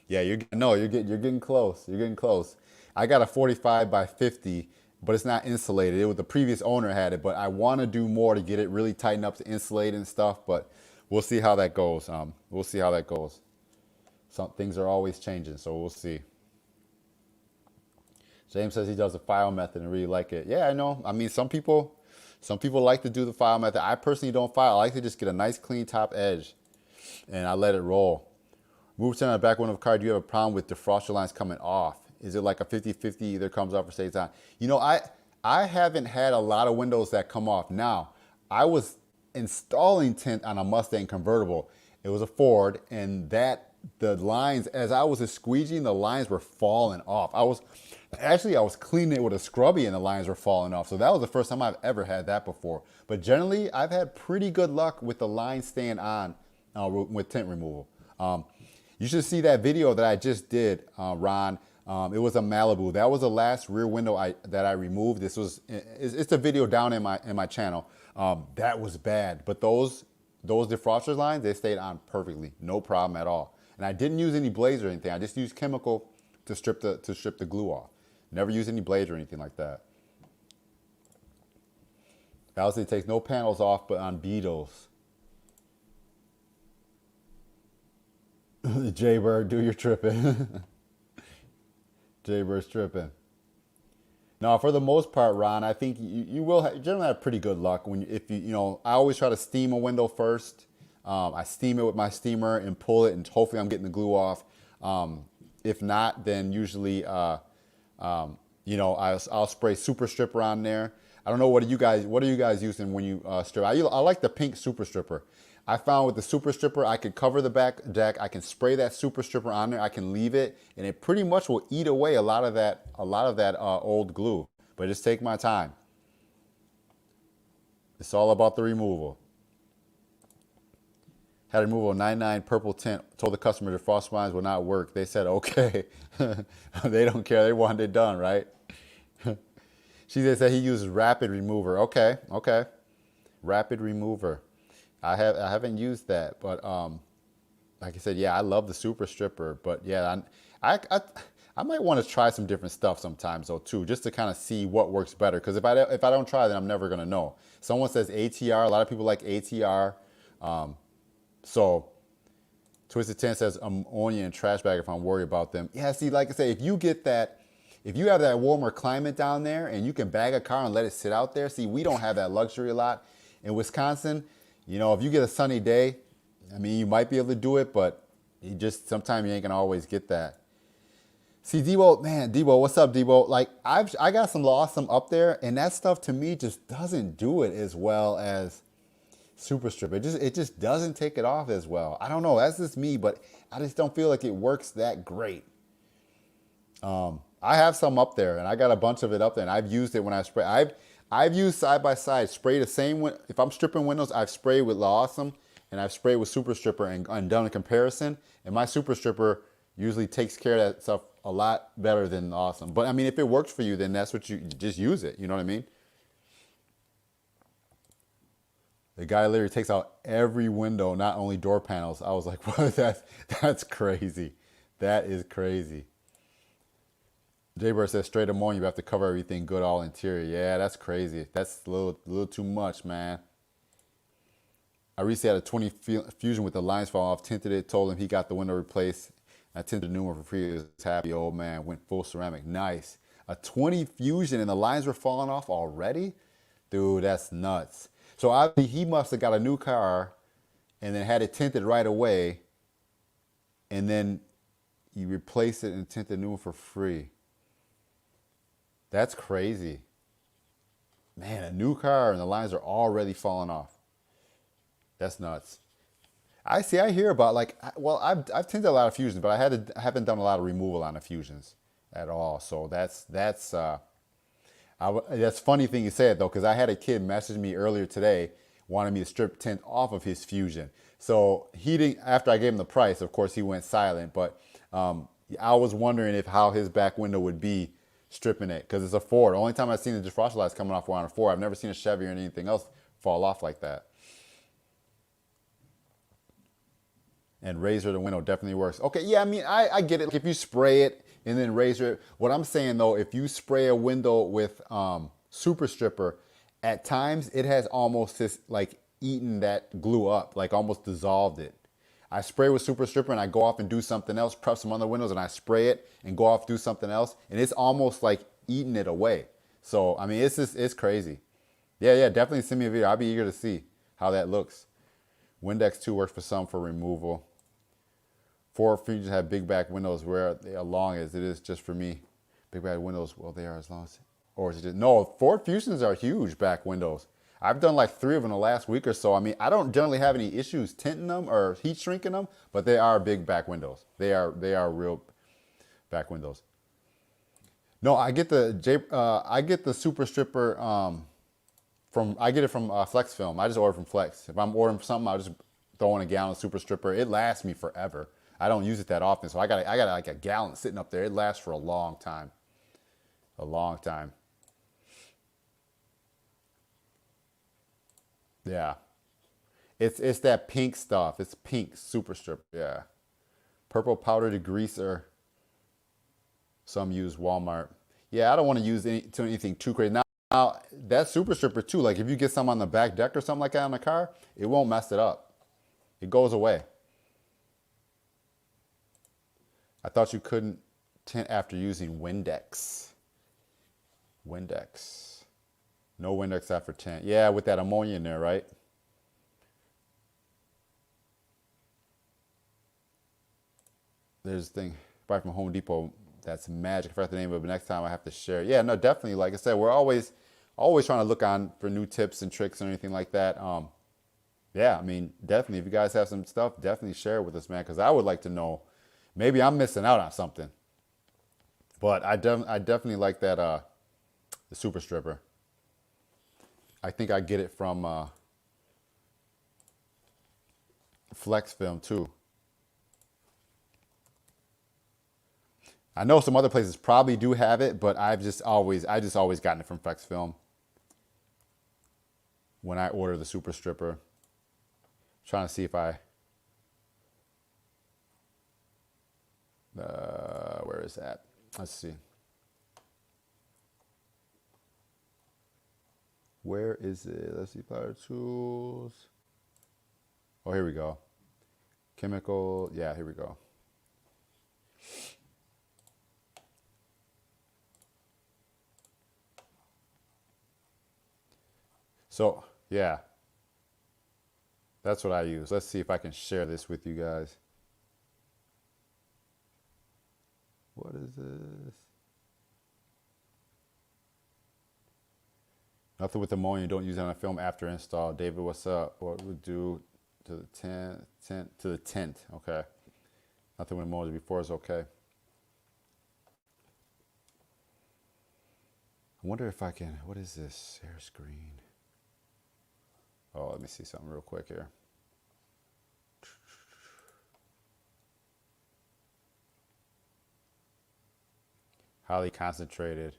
Yeah, you're getting close. You're getting close. I got a 45 by 50, but it's not insulated. It was the previous owner had it, but I want to do more to get it really tightened up to insulate and stuff, but we'll see how that goes. We'll see how that goes. Some things are always changing, so we'll see. James says he does the file method and really like it. Yeah, I know. I mean, some people like to do the file method. I personally don't file. I like to just get a nice clean top edge and I let it roll. Move to the back window of the car. Do you have a problem with defroster lines coming off? Is it like a 50-50, either comes off or stays on? I haven't had a lot of windows that come off. Now, I was installing tint on a Mustang convertible. It was a Ford, and the lines, as I was squeegeeing, the lines were falling off. I was cleaning it with a scrubby and the lines were falling off. So that was the first time I've ever had that before. But generally, I've had pretty good luck with the lines staying on with tint removal. You should see that video that I just did, Ron. It was a Malibu. That was the last rear window that I removed. It's a video down in my channel. That was bad, but those defroster lines, they stayed on perfectly, no problem at all. And I didn't use any blades or anything. I just used chemical to strip the glue off. Never used any blades or anything like that. Obviously, it takes no panels off, but on Beetles. Jay-Bird, do your tripping. Jay-Bird's tripping. Now, for the most part, Ron, I think you will generally have pretty good luck I always try to steam a window first. I steam it with my steamer and pull it, and hopefully I'm getting the glue off. If not, then usually You know, I'll spray super stripper on there. I don't know what are you guys using when you strip? I like the pink super stripper. I found with the super stripper, I can cover the back deck. I can spray that super stripper on there. I can leave it, and it pretty much will eat away a lot of that old glue. But just take my time. It's all about the removal. Had a removal of 99 purple tint. Told the customer the frost lines would not work. They said okay. They don't care. They wanted it done, right? She said he uses rapid remover. Okay, okay. Rapid remover. I haven't used that, but like I said, yeah, I love the super stripper. But yeah, I might want to try some different stuff sometimes though too, just to kind of see what works better. Because if I don't try, then I'm never gonna know. Someone says ATR. A lot of people like ATR. So Twisted 10 says ammonia and trash bag if I'm worried about them. Yeah, see, like I say, if you have that warmer climate down there and you can bag a car and let it sit out there, see, we don't have that luxury a lot. In Wisconsin, you know, if you get a sunny day, I mean, you might be able to do it, but sometimes you ain't gonna always get that. See, Debo, what's up, Debo? Like, I got some Lawsome up there, and that stuff to me just doesn't do it as well as super strip. It just doesn't take it off as well. I don't know. That's just me, but I just don't feel like it works that great. I have some up there, and I got a bunch of it up there, and I've used it when I spray. I've used side by side, spray the same. If I'm stripping windows, I've sprayed with Lawsome, and I've sprayed with super stripper and done a comparison. And my super stripper usually takes care of that stuff a lot better than Awesome. But I mean, if it works for you, then that's what you just use it. You know what I mean? The guy literally takes out every window, not only door panels. I was like, what? That's crazy. That is crazy. Jaybird says straight ammonia, you have to cover everything good, all interior. Yeah, that's crazy. That's a little too much, man. I recently had a 20 Fusion with the lines fall off, tinted it, told him he got the window replaced. I tinted a new one for free. He was happy. Old man went full ceramic. Nice. A 20 Fusion and the lines were falling off already? Dude, that's nuts. So obviously he must have got a new car and then had it tinted right away, and then you replaced it and tinted a new one for free. That's crazy. Man, a new car and the lines are already falling off. That's nuts. I hear about I've tinted a lot of Fusions, but I haven't done a lot of removal on the Fusions at all. So that's funny thing you said though, because I had a kid message me earlier today, wanted me to strip tint off of his Fusion. So he didn't. After I gave him the price, of course he went silent. But I was wondering how his back window would be stripping it, because it's a Ford. The only time I've seen the defroster lights coming off were on a Ford. I've never seen a Chevy or anything else fall off like that. And razor the window definitely works. Okay, yeah, I mean, I get it. If you spray it and then razor it. What I'm saying though, if you spray a window with super stripper, at times it has almost this like eaten that glue up, like almost dissolved it. I spray with super stripper and I go off and do something else, prep some other windows and I spray it and go off do something else, and it's almost like eating it away. So I mean, it's crazy. Yeah, definitely send me a video. I'll be eager to see how that looks. Windex 2 works for some for removal. Ford Fusions have big back windows where they are long as it is just for me. Big back windows, well, they are as long as, or is it just, no, Ford Fusions are huge back windows. I've done like 3 of them in the last week or so. I mean, I don't generally have any issues tinting them or heat shrinking them, but they are big back windows. They are real back windows. No, I get the super stripper I get it from Flex Film. I just order from Flex. If I'm ordering something, I'll just throw in a gallon of super stripper. It lasts me forever. I don't use it that often, so I got like a gallon sitting up there. It lasts for a long time. A long time. Yeah. It's that pink stuff. It's pink super strip. Yeah. Purple powder degreaser. Some use Walmart. Yeah, I don't want to use anything too crazy. Now that super stripper too, like if you get some on the back deck or something like that on the car, it won't mess it up. It goes away. I thought you couldn't tint after using Windex. Windex. No Windex after tint. Yeah, with that ammonia in there, right? There's a thing, right from Home Depot, That's magic. I forgot the name of it, but next time I have to share. Yeah, no, definitely. Like I said, we're always trying to look on for new tips and tricks and anything like that. Yeah, I mean, definitely. If you guys have some stuff, definitely share it with us, man, because I would like to know. Maybe I'm missing out on something. But I definitely like that the super stripper. I think I get it from Flex Film too. I know some other places probably do have it, but I just always gotten it from Flex Film when I order the super stripper. Trying to see if I where is that? Let's see. Where is it? Let's see. Power tools. Oh, here we go. Chemical. Yeah, here we go. So, yeah. That's what I use. Let's see if I can share this with you guys. What is this? Nothing with ammonia. Don't use it on a film after install. David, what's up? What would do to the tint? Okay. Nothing with ammonia before is okay. I wonder if I can. What is this? Share screen. Oh, let me see something real quick here. Highly concentrated.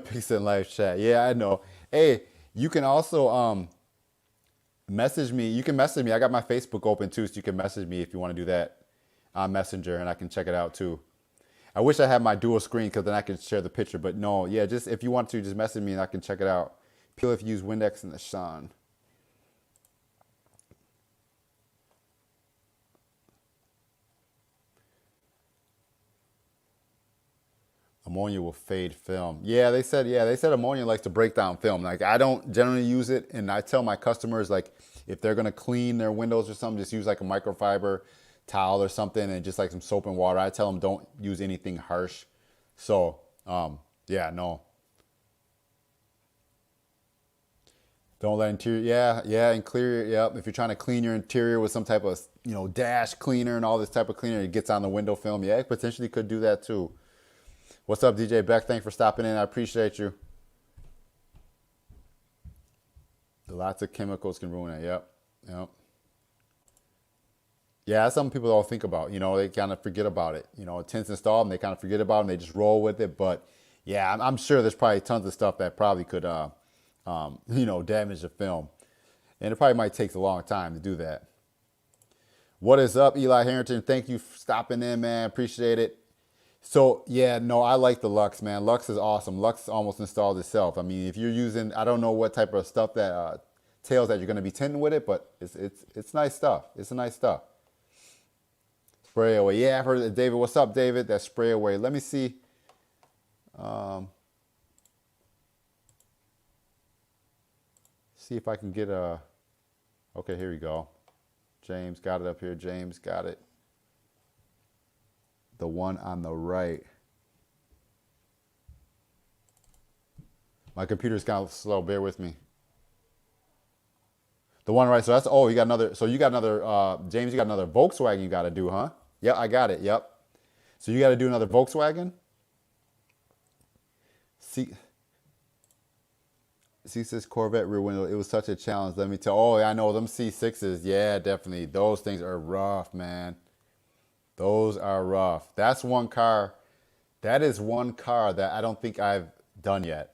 Peace and life chat. Yeah, I know. Hey, you can also message me. You can message me. I got my Facebook open too, so you can message me if you want to do that on Messenger, and I can check it out too. I wish I had my dual screen because then I can share the picture. But no, yeah, just if you want to, just message me and I can check it out. Peel if you use Windex in the sun. Ammonia will fade film. Yeah, they said ammonia likes to break down film. Like I don't generally use it, and I tell my customers like if they're gonna clean their windows or something, just use like a microfiber towel or something and just like some soap and water. I tell them don't use anything harsh. So yeah, no. Don't let interior, yeah, and clear, yep. If you're trying to clean your interior with some type of, dash cleaner and all this type of cleaner, it gets on the window film. Yeah, it potentially could do that too. What's up, DJ Beck? Thanks for stopping in. I appreciate you. Lots of chemicals can ruin it. Yep. Yeah, that's something people don't think about. They kind of forget about it. Tints installed and they kind of forget about it and they just roll with it. But yeah, I'm sure there's probably tons of stuff that probably could, damage the film. And it probably might take a long time to do that. What is up, Eli Harrington? Thank you for stopping in, man. Appreciate it. So, yeah, no, I like the Lux, man. Lux is awesome. Lux almost installed itself. I mean, if you're using, I don't know what type of stuff that, tails that you're going to be tinting with it, but it's nice stuff. It's a nice stuff. Spray away. Yeah, I've heard it. David, what's up, David? That spray away. Let me see. See if I can get a, okay, here we go. James got it up here. James got it. The one on the right. My computer's kind of slow. Bear with me. The one right. So that's, you got another. So you got another, James, you got another Volkswagen you got to do, huh? Yep, I got it. Yep. So you got to do another Volkswagen? C6 Corvette rear window. It was such a challenge. Let me tell. Oh, I know them C6s. Yeah, definitely. Those things are rough, man. Those are rough. That's one car. That is one car that I don't think I've done yet.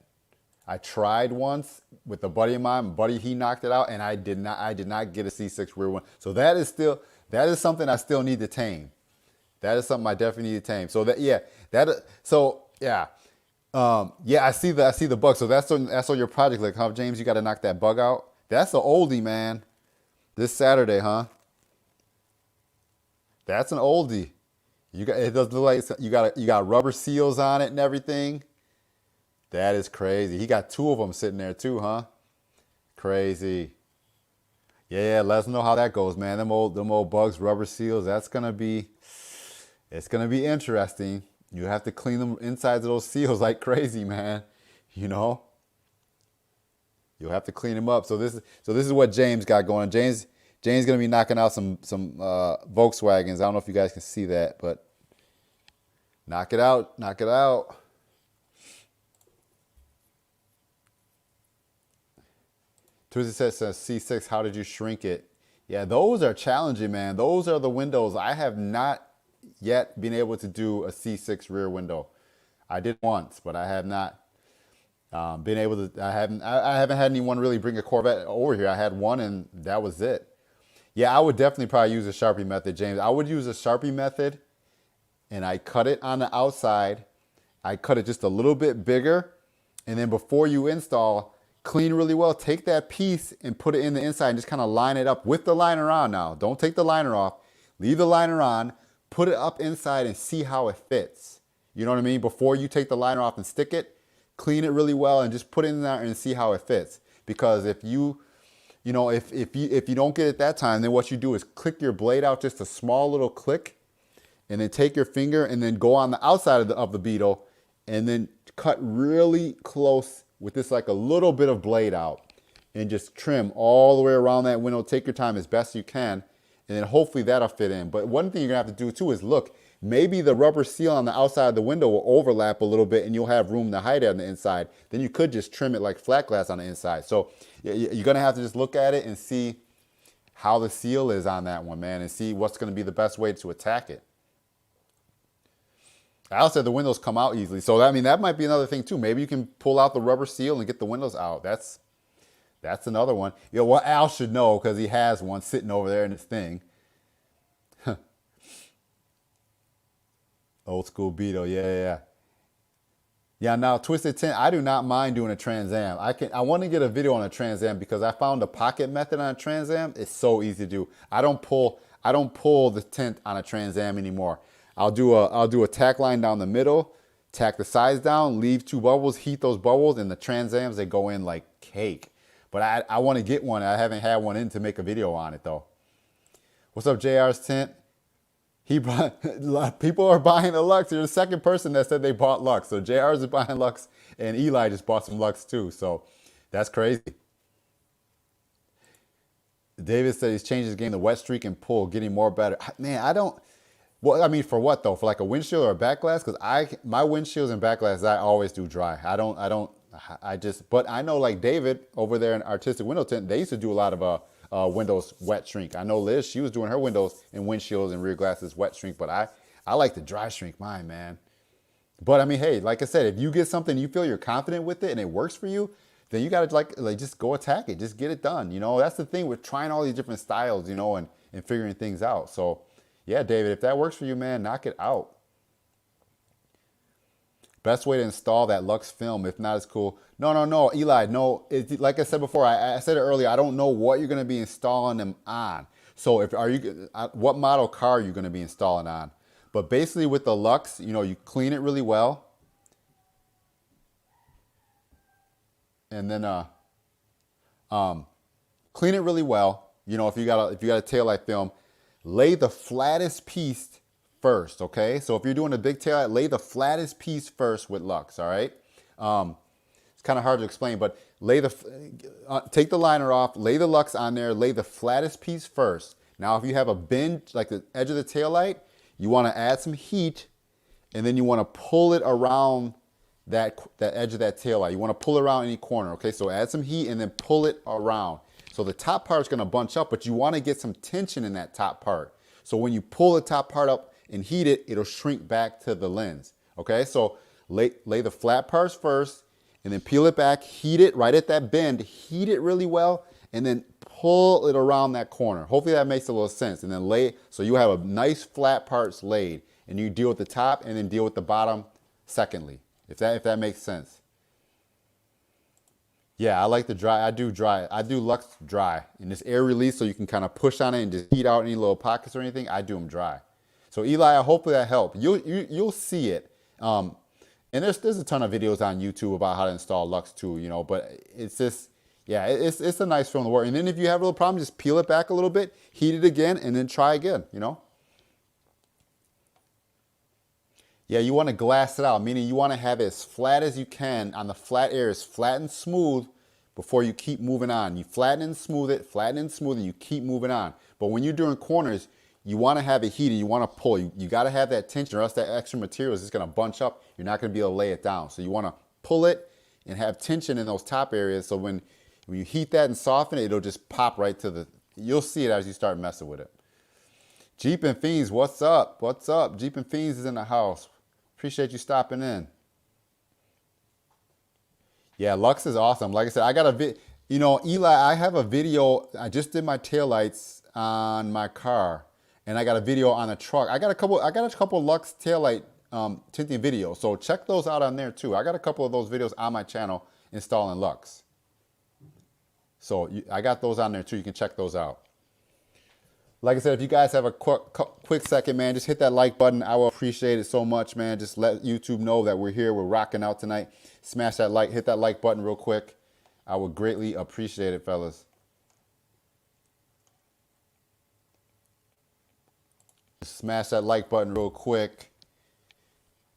I tried once with a buddy of mine. Buddy, he knocked it out, and I did not get a C6 rear window. So that is something I still need to tame. That is something I definitely need to tame. So I see the bug. So that's on your project, like, huh, James? You got to knock that bug out. That's an oldie, man. This Saturday, huh? That's an oldie. It does look like you got rubber seals on it and everything. That is crazy. He got two of them sitting there too, huh? Crazy. Yeah, let us know how that goes, man. Them old bugs, rubber seals. It's gonna be interesting. You have to clean them insides of those seals like crazy, man. You know, you'll have to clean them up. So this is what James got going. James gonna be knocking out some Volkswagens. I don't know if you guys can see that, but knock it out, knock it out. Twisted says C6. How did you shrink it? Yeah, those are challenging, man. Those are the windows. I have not yet been able to do a C6 rear window. I did once, but I have not been able to. I haven't had anyone really bring a Corvette over here. I had one, and that was it. Yeah, I would definitely probably use a Sharpie method, James. I would use a Sharpie method, and I cut it on the outside. I cut it just a little bit bigger, and then before you install, clean really well. Take that piece and put it in the inside and just kind of line it up with the liner on now. Don't take the liner off. Leave the liner on. Put it up inside and see how it fits. You know what I mean? Before you take the liner off and stick it, clean it really well and just put it in there and see how it fits. Because if you don't get it that time, then what you do is click your blade out just a small little click, and then take your finger and then go on the outside of the beetle and then cut really close with this like a little bit of blade out and just trim all the way around that window. Take your time as best you can, and then hopefully that'll fit in. But one thing you're gonna have to do too is look, maybe the rubber seal on the outside of the window will overlap a little bit and you'll have room to hide it on the inside. Then you could just trim it like flat glass on the inside. So you're gonna have to just look at it and see how the seal is on that one, man, and see what's gonna be the best way to attack it. I also said the windows come out easily. So that might be another thing too. Maybe you can pull out the rubber seal and get the windows out. That's another one. You know what, Al should know because he has one sitting over there in his thing. Old school Beetle, yeah. Yeah, now Twisted Tint, I do not mind doing a Trans Am. I want to get a video on a Trans Am because I found the pocket method on a Trans Am. It's so easy to do. I don't pull the tint on a Trans Am anymore. I'll do a tack line down the middle, tack the sides down, leave 2 bubbles, heat those bubbles, and the Trans Ams, they go in like cake. But I want to get one. I haven't had one in to make a video on it though. What's up, JR's Tint? People are buying the Lux. You're the second person that said they bought Lux. So JR's is buying Lux, and Eli just bought some Lux too. So that's crazy. David said he's changed his game to wet streak and pull, getting more better. Man, I don't. Well, I mean, for what though? For like a windshield or a back glass? Because my windshields and back glasses, I always do dry. But I know like David over there in Artistic Window Tint, they used to do a lot of windows wet shrink. I know Liz, she was doing her windows and windshields and rear glasses wet shrink, but I like to dry shrink mine, man. But I mean, hey, like I said, if you get something you feel you're confident with it and it works for you, then you gotta like just go attack it, just get it done. You know, that's the thing with trying all these different styles, you know, and figuring things out. So yeah, David, if that works for you, man, knock it out. Best way to install that Lux film, if not, it's cool. No, Eli, no. Like I said before, I said it earlier, I don't know what you're going to be installing them on. So what model car are you going to be installing on? But basically with the Lux, you know, you clean it really well. And then clean it really well. You know, if you got a taillight film, lay the flattest piece first, okay? So if you're doing a big taillight, lay the flattest piece first with Lux, all right? It's kind of hard to explain, but take the liner off, lay the Lux on there, lay the flattest piece first. Now, if you have a bend, like the edge of the taillight, you want to add some heat, and then you want to pull it around that edge of that taillight. You want to pull it around any corner, okay? So add some heat and then pull it around. So the top part is going to bunch up, but you want to get some tension in that top part. So when you pull the top part up and heat it, it'll shrink back to the lens. Okay, so lay the flat parts first, and then peel it back, heat it right at that bend, heat it really well, and then pull it around that corner. Hopefully that makes a little sense. And then so you have a nice flat parts laid, and you deal with the top and then deal with the bottom secondly, if that makes sense. Yeah, I like the dry. I do Lux dry. And this air release, so you can kind of push on it and just heat out any little pockets or anything. I do them dry. So Eli, hopefully that helped. You'll see it. And there's a ton of videos on YouTube about how to install Lux too, you know, but it's just, Yeah, it's a nice film to work. And then if you have a little problem, just peel it back a little bit, heat it again, and then try again, you know? Yeah, you want to glass it out, meaning you want to have it as flat as you can on the flat areas, flat and smooth before you keep moving on. You flatten and smooth it, flatten and smooth it, you keep moving on. But when you're doing corners, you want to have it heated, you want to pull. You got to have that tension or else that extra material is just going to bunch up. You're not going to be able to lay it down. So you want to pull it and have tension in those top areas so when you heat that and soften it, it'll just pop right to the, you'll see it as you start messing with it. Jeep and Fiends, what's up? What's up? Jeep and Fiends is in the house. Appreciate you stopping in. Yeah, Lux is awesome. Like I said, I got a you know, Eli, I have a video. I just did my taillights on my car, and I got a video on a truck. I got a couple Lux taillight tinting videos. So check those out on there too. I got a couple of those videos on my channel installing Lux. So I got those on there too. You can check those out. Like I said, if you guys have a quick second, man, just hit that like button. I will appreciate it so much, man. Just let YouTube know that we're here. We're rocking out tonight. Smash that like, hit that like button real quick. I would greatly appreciate it, fellas. Just smash that like button real quick.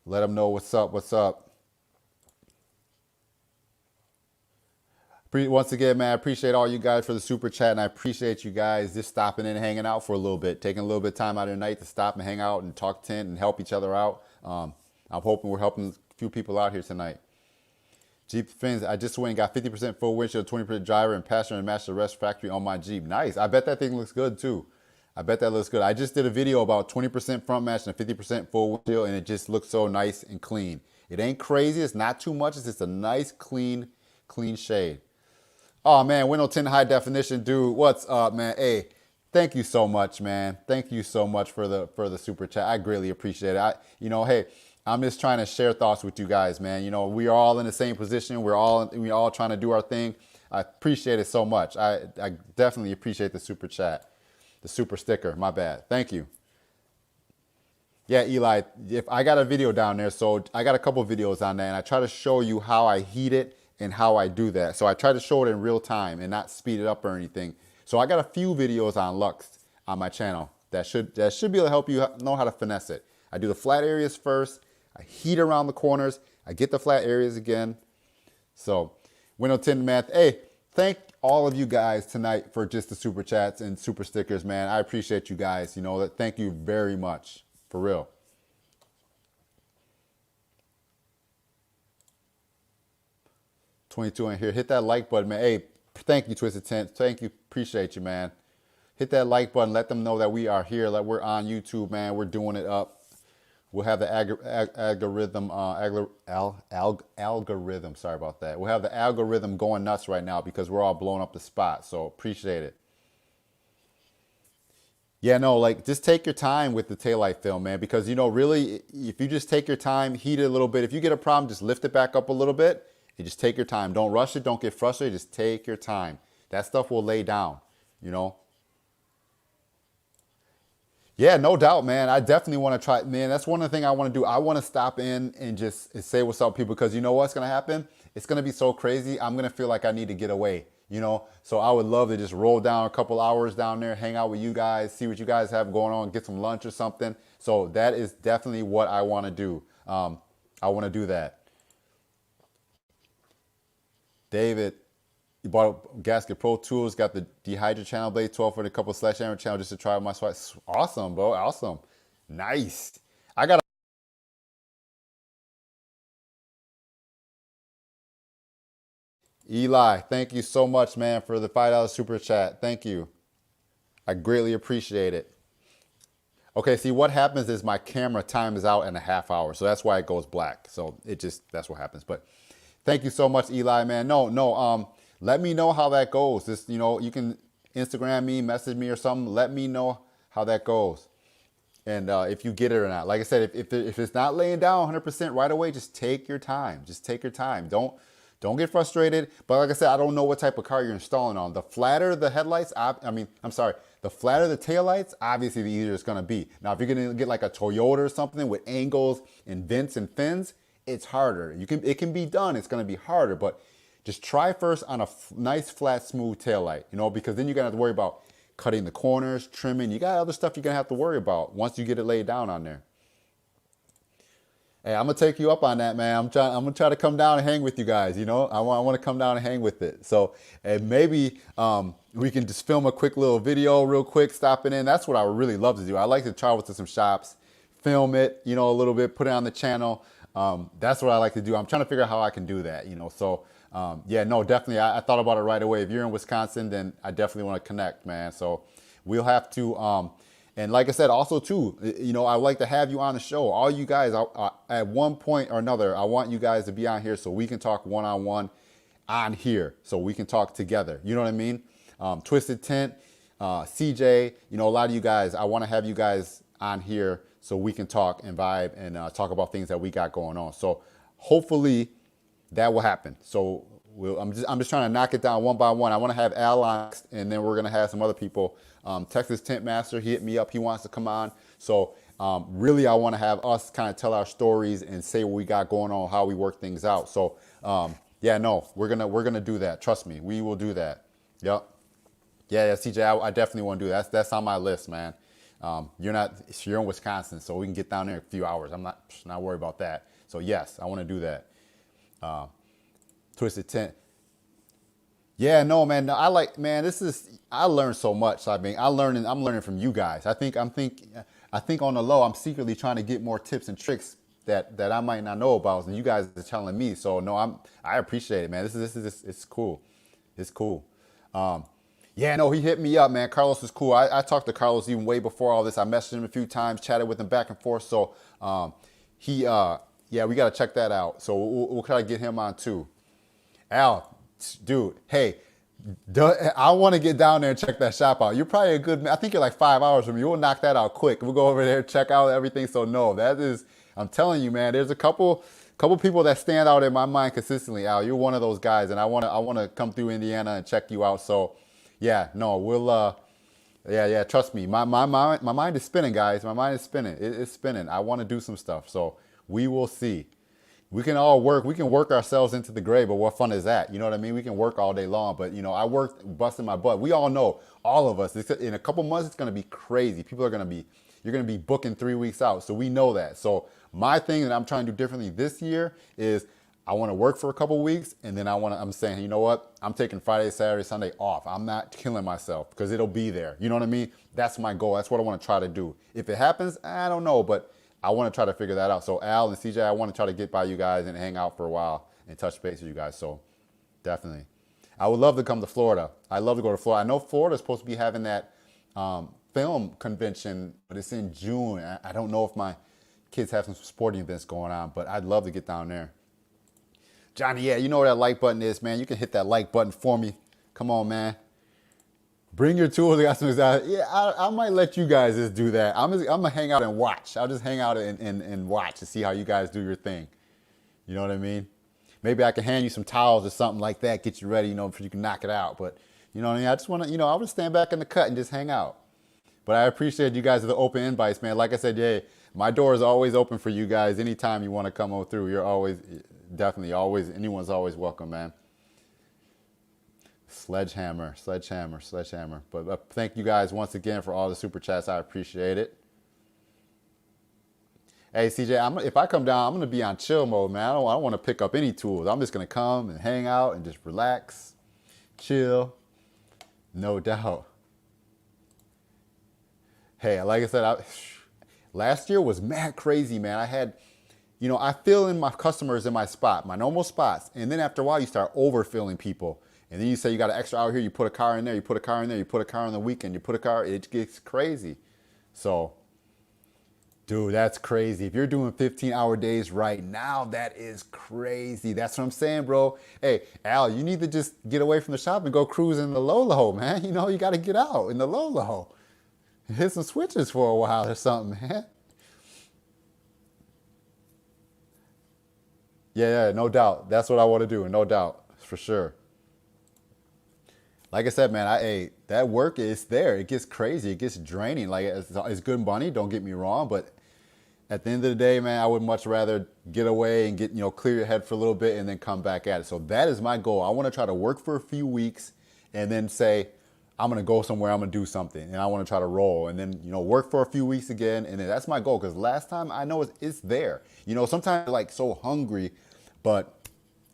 Let them know what's up, what's up. Once again, man, I appreciate all you guys for the super chat, and I appreciate you guys just stopping in and hanging out for a little bit, taking a little bit of time out of your night to stop and hang out and talk tint and help each other out. I'm hoping we're helping a few people out here tonight. Jeep Fins, I just went and got 50% full windshield, 20% driver, and passenger and master rest factory on my Jeep. Nice. I bet that thing looks good too. I bet that looks good. I just did a video about 20% front match and 50% full windshield, and it just looks so nice and clean. It ain't crazy. It's not too much. It's just a nice, clean shade. Oh man, Window Tint high definition, dude. What's up, man? Hey, thank you so much, man. Thank you so much for the super chat. I greatly appreciate it. Hey, I'm just trying to share thoughts with you guys, man. You know, we are all in the same position. We're all trying to do our thing. I appreciate it so much. I definitely appreciate the super chat, the super sticker. My bad. Thank you. Yeah, Eli, if I got a video down there, so I got a couple videos on there, and I try to show you how I heat it and how I do that. So I try to show it in real time and not speed it up or anything. So I got a few videos on Lux on my channel that should be able to help you know how to finesse it. I do the flat areas first. I heat around the corners. I get the flat areas again. So Window Tint Math. Hey, thank all of you guys tonight for just the super chats and super stickers, man. I appreciate you guys. You know that. Thank you very much, for real. In here, hit that like button, man. Hey, thank you, Twisted Tint. Thank you, appreciate you, man. Hit that like button. Let them know that we are here. That we're on YouTube, man. We're doing it up. We'll have the algorithm. Algorithm. Sorry about that. We'll have the algorithm going nuts right now because we're all blowing up the spot. So appreciate it. Yeah, no, like just take your time with the taillight film, man. Because you know, really, if you just take your time, heat it a little bit. If you get a problem, just lift it back up a little bit. You just take your time. Don't rush it. Don't get frustrated. Just take your time. That stuff will lay down, you know? Yeah, no doubt, man. I definitely want to try. Man, that's one of the things I want to do. I want to stop in and just say what's up, people, because you know what's going to happen? It's going to be so crazy. I'm going to feel like I need to get away, you know? So I would love to just roll down a couple hours down there, hang out with you guys, see what you guys have going on, get some lunch or something. So that is definitely what I want to do. I want to do that. David, you bought a Gasket Pro Tools, got the Dehydrate channel blade 12 for a couple Sledgehammer channel just to try my swag. Awesome, bro. Awesome. Nice. I got Eli, thank you so much, man, for the $5 super chat. Thank you. I greatly appreciate it. Okay, see what happens is my camera times out in a half hour, so that's why it goes black. So that's what happens. But thank you so much, Eli, man. No, let me know how that goes. Just, you know, you can Instagram me, message me or something. Let me know how that goes. And if you get it or not. Like I said, if it's not laying down 100% right away, just take your time. Just take your time. Don't get frustrated. But like I said, I don't know what type of car you're installing on. The flatter the headlights, the flatter the taillights, obviously the easier it's going to be. Now, if you're going to get like a Toyota or something with angles and vents and fins, it's harder. It can be done. It's going to be harder, but Just try first on a nice, flat, smooth tail light, you know, because then you're gonna have to worry about cutting the corners, trimming. You got other stuff you're gonna have to worry about once you get it laid down on there. Hey, I'm gonna take you up on that, man. I'm gonna try to come down and hang with you guys. You know, I want to come down and hang with it. So, and maybe we can just film a quick little video, real quick, stopping in. That's what I would really love to do. I like to travel to some shops, film it, you know, a little bit, put it on the channel. That's what I like to do. I'm trying to figure out how I can do that. You know, so yeah, no, definitely. I thought about it right away. If you're in Wisconsin, then I definitely want to connect, man. So we'll have to. And like I said, also too, you know, I would like to have you on the show. All you guys, at one point or another, I want you guys to be on here so we can talk one-on-one on here, so we can talk together. You know what I mean? Twisted Tint, CJ, you know, a lot of you guys, I want to have you guys on here so we can talk and vibe and talk about things that we got going on. So hopefully that will happen. So I'm just trying to knock it down one by one. I want to have Al on, and then we're going to have some other people. Texas Tint Master, he hit me up. He wants to come on. So really, I want to have us kind of tell our stories and say what we got going on, how we work things out. So yeah, no, we're gonna do that. Trust me, we will do that. Yep. Yeah, CJ, I definitely want to do that. That's on my list, man. You're in Wisconsin, so we can get down there in a few hours. I'm not worried about that. So yes, I want to do that. Twisted Tint. Yeah, no, man. No, I learned so much. I mean, I'm learning from you guys. I think on the low, I'm secretly trying to get more tips and tricks that I might not know about, and you guys are telling me. So no, I appreciate it, man. This is it's cool. It's cool. Yeah, no, he hit me up, man. Carlos is cool. I talked to Carlos even way before all this. I messaged him a few times, chatted with him back and forth. So yeah, we got to check that out. So we'll try to get him on too. Al, dude, hey, I want to get down there and check that shop out. You're probably a good, I think you're like 5 hours from me. We'll knock that out quick. We'll go over there, check out everything. So no, I'm telling you, man, there's a couple people that stand out in my mind consistently. Al, you're one of those guys, and I want to come through Indiana and check you out. So yeah, no, yeah, trust me. My mind is spinning, guys. My mind is spinning. It's spinning. I want to do some stuff. So we will see. We can work ourselves into the grave, but what fun is that? You know what I mean? We can work all day long, but you know, I worked busting my butt. We all know, all of us, in a couple months, it's going to be crazy. You're going to be booking 3 weeks out. So we know that. So my thing that I'm trying to do differently this year is I want to work for a couple weeks, and then I'm saying, you know what? I'm taking Friday, Saturday, Sunday off. I'm not killing myself because it'll be there. You know what I mean? That's my goal. That's what I want to try to do. If it happens, I don't know, but I want to try to figure that out. So Al and CJ, I want to try to get by you guys and hang out for a while and touch base with you guys. So definitely. I would love to come to Florida. I'd love to go to Florida. I know Florida's supposed to be having that film convention, but it's in June. I don't know if my kids have some sporting events going on, but I'd love to get down there. Johnny, yeah, you know where that like button is, man. You can hit that like button for me. Come on, man. Bring your tools. I got some exotic. Yeah, I might let you guys just do that. I'm gonna hang out and watch. I'll just hang out and watch and see how you guys do your thing. You know what I mean? Maybe I can hand you some towels or something like that, get you ready, you know, so you can knock it out. But you know what I mean? I just want to, you know, I would stand back in the cut and just hang out. But I appreciate you guys with the open invites, man. Like I said, yeah, my door is always open for you guys. Anytime you want to come on through, you're always, definitely always, anyone's always welcome, man. Sledgehammer. But thank you guys once again for all the super chats. I appreciate it. Hey, CJ, if I come down, I'm going to be on chill mode, man. I don't want to pick up any tools. I'm just going to come and hang out and just relax, chill, no doubt. Hey, like I said, last year was mad crazy, man. I had, you know, I fill in my customers in my spot, my normal spots. And then after a while, you start overfilling people. And then you say you got an extra hour here, you put a car in there, you put a car in there, you put a car on the weekend, you put a car, it gets crazy. So, dude, that's crazy. If you're doing 15-hour days right now, that is crazy. That's what I'm saying, bro. Hey, Al, you need to just get away from the shop and go cruise in the low, man. You know, you got to get out in the low. Hit some switches for a while or something, man. Yeah, no doubt. That's what I want to do, no doubt, for sure. Like I said, man, that work is there. It gets crazy. It gets draining. Like it's good money. Don't get me wrong, but at the end of the day, man, I would much rather get away and get, clear your head for a little bit and then come back at it. So that is my goal. I want to try to work for a few weeks and then say, I'm going to go somewhere, I'm going to do something, and I want to try to roll, and then, work for a few weeks again, and then that's my goal, because last time I know it's there. Sometimes you're like so hungry, but,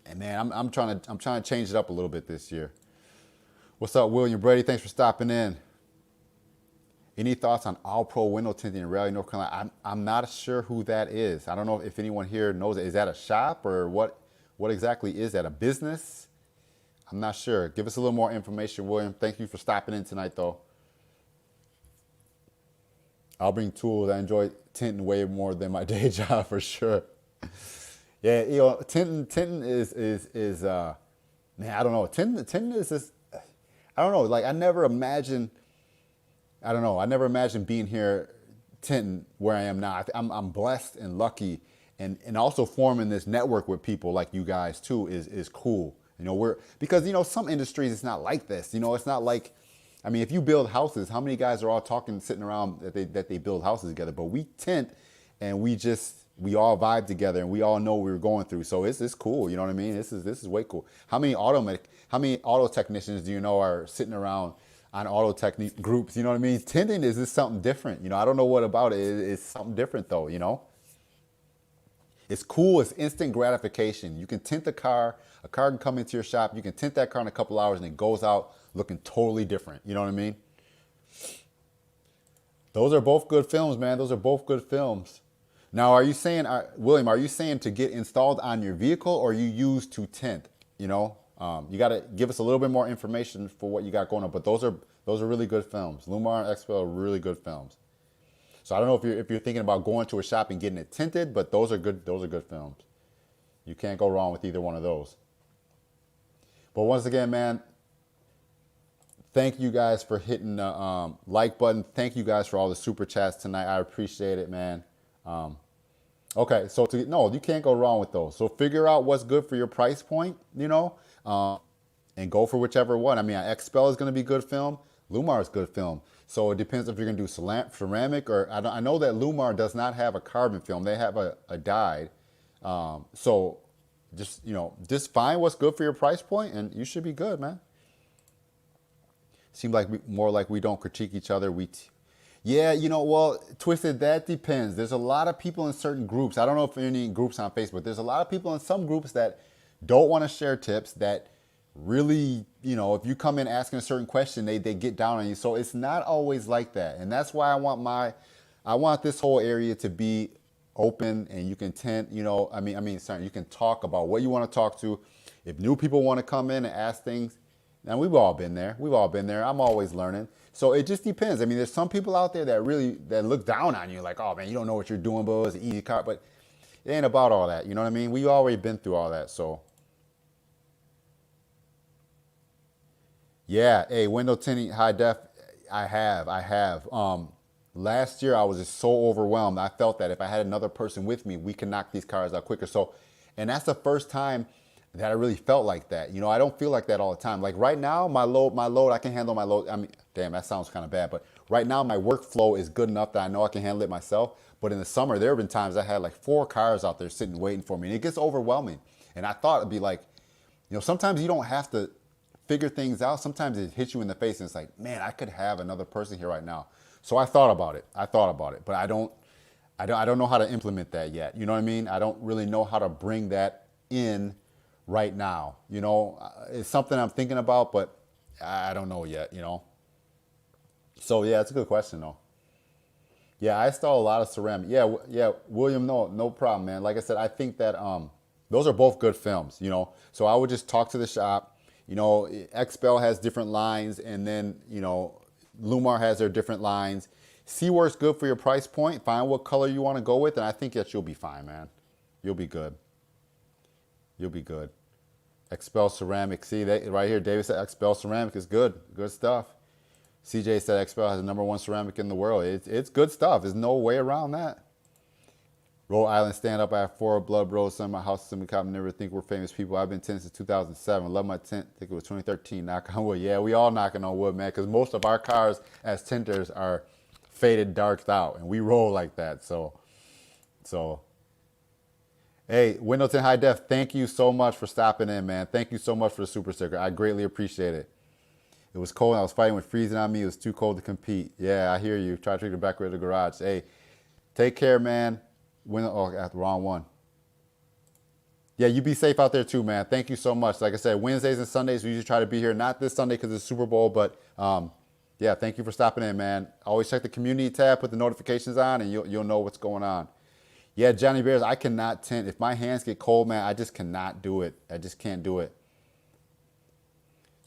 and man, I'm trying to change it up a little bit this year. What's up, William Brady? Thanks for stopping in. Any thoughts on All Pro Window Tinting in Raleigh, North Carolina? I'm not sure who that is. I don't know if anyone here knows it. Is that a shop, or what exactly is that? A business? I'm not sure. Give us a little more information, William. Thank you for stopping in tonight, though. I'll bring tools. I enjoy tinting way more than my day job for sure. Yeah, tinting is man, I don't know. Tinting is just, I don't know. Like I never imagined being here tinting where I am now. I'm blessed and lucky, and also forming this network with people like you guys too is cool. Because some industries it's not like this. It's not like, I mean, if you build houses, how many guys are all talking, sitting around that they build houses together? But we tint, and we all vibe together, and we all know what we're going through. So it's cool. You know what I mean? This is way cool. How many auto technicians do you know are sitting around on auto technique groups? You know what I mean? Tinting is just something different. I don't know what about it. It's something different though. It's cool. It's instant gratification. You can tint a car can come into your shop. You can tint that car in a couple hours and it goes out looking totally different. You know what I mean? Those are both good films, man. Those are both good films. Now, William, are you saying to get installed on your vehicle, or you use to tint? You got to give us a little bit more information for what you got going on. But those are really good films. Lumar and XPEL are really good films. So I don't know if you're thinking about going to a shop and getting it tinted, but those are good films. You can't go wrong with either one of those. But once again, man, thank you guys for hitting the like button. Thank you guys for all the super chats tonight. I appreciate it, man. Okay, so you can't go wrong with those. So figure out what's good for your price point, and go for whichever one. I mean, XPEL is going to be good film. Lumar is good film. So it depends if you're going to do ceramic or I know that Lumar does not have a carbon film. They have a dyed. So just find what's good for your price point and you should be good, man. Seems like more like we don't critique each other. Well, Twisted, that depends. There's a lot of people in certain groups. I don't know if there are any groups on Facebook. There's a lot of people in some groups that don't want to share tips, that really, if you come in asking a certain question, they get down on you. So it's not always like that. And that's why I want this whole area to be open and you can tint, you can talk about what you want to talk to. If new people want to come in and ask things, and we've all been there. I'm always learning. So it just depends. I mean, there's some people out there that look down on you like, oh man, you don't know what you're doing, but it's an easy car. But it ain't about all that. You know what I mean? We've already been through all that. So yeah, hey, window tinting high def, I have. Last year I was just so overwhelmed. I felt that if I had another person with me, we could knock these cars out quicker. So, and that's the first time that I really felt like that. I don't feel like that all the time. Like right now, my load, I can handle my load. I mean, damn, that sounds kind of bad, but right now my workflow is good enough that I know I can handle it myself. But in the summer, there have been times I had like 4 cars out there sitting waiting for me, and it gets overwhelming. And I thought it'd be like, sometimes you don't have to figure things out. Sometimes it hits you in the face and it's like, man, I could have another person here right now. So I thought about it, but I don't know how to implement that yet. You know what I mean? I don't really know how to bring that in right now. It's something I'm thinking about, but I don't know yet, So yeah, it's a good question though. Yeah, I install a lot of ceramic. Yeah, William, no problem, man. Like I said, I think that those are both good films, So I would just talk to the shop. XPEL has different lines, and then, Lumar has their different lines. See where it's good for your price point. Find what color you want to go with, and I think that you'll be fine, man. You'll be good. XPEL ceramic. See that right here? David said XPEL ceramic is good. Good stuff. CJ said XPEL has the #1 ceramic in the world. It's good stuff. There's no way around that. Rhode Island stand up. I have 4 blood bros. Some of my houses in Macomb never think we're famous people. I've been tinting since 2007. Love my tint. I think it was 2013. Knock on wood. Yeah, we all knocking on wood, man, because most of our cars as tinters are faded, darked out, and we roll like that. So So, hey, Window Tint High Def, thank you so much for stopping in, man. Thank you so much for the super sticker. I greatly appreciate it. It was cold. I was fighting with freezing on me. It was too cold to compete. Yeah, I hear you. Try to take it back to the garage. Hey, take care, man. Oh, I got the wrong one. Yeah, you be safe out there too, man. Thank you so much. Like I said, Wednesdays and Sundays, we usually try to be here. Not this Sunday because it's Super Bowl, but yeah, thank you for stopping in, man. Always check the community tab, put the notifications on, and you'll know what's going on. Yeah, Johnny Bears, I cannot tint. If my hands get cold, man, I just cannot do it. I just can't do it.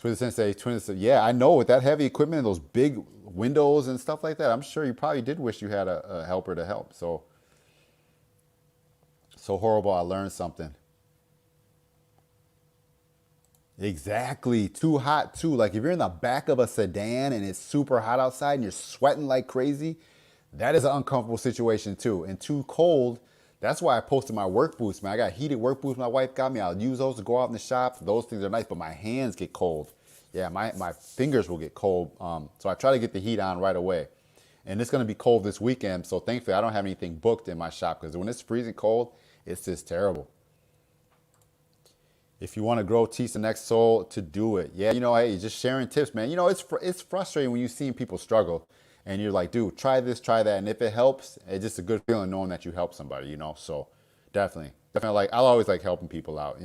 Twitter Sensei, yeah, I know with that heavy equipment and those big windows and stuff like that, I'm sure you probably did wish you had a helper to help. So horrible, I learned something. Exactly. Too hot too. Like if you're in the back of a sedan and it's super hot outside and you're sweating like crazy, that is an uncomfortable situation too. And too cold, that's why I posted my work boots, man. I got heated work boots my wife got me. I'll use those to go out in the shop. Those things are nice, but my hands get cold. Yeah, my fingers will get cold. So I try to get the heat on right away. And it's going to be cold this weekend, so thankfully I don't have anything booked in my shop because when it's freezing cold, it's just terrible. If you want to grow, teach the next soul to do it. Yeah, hey, just sharing tips, man. It's frustrating when you see people struggle and you're like, dude, try this, try that. And if it helps, it's just a good feeling knowing that you help somebody, So definitely, I'll always like helping people out,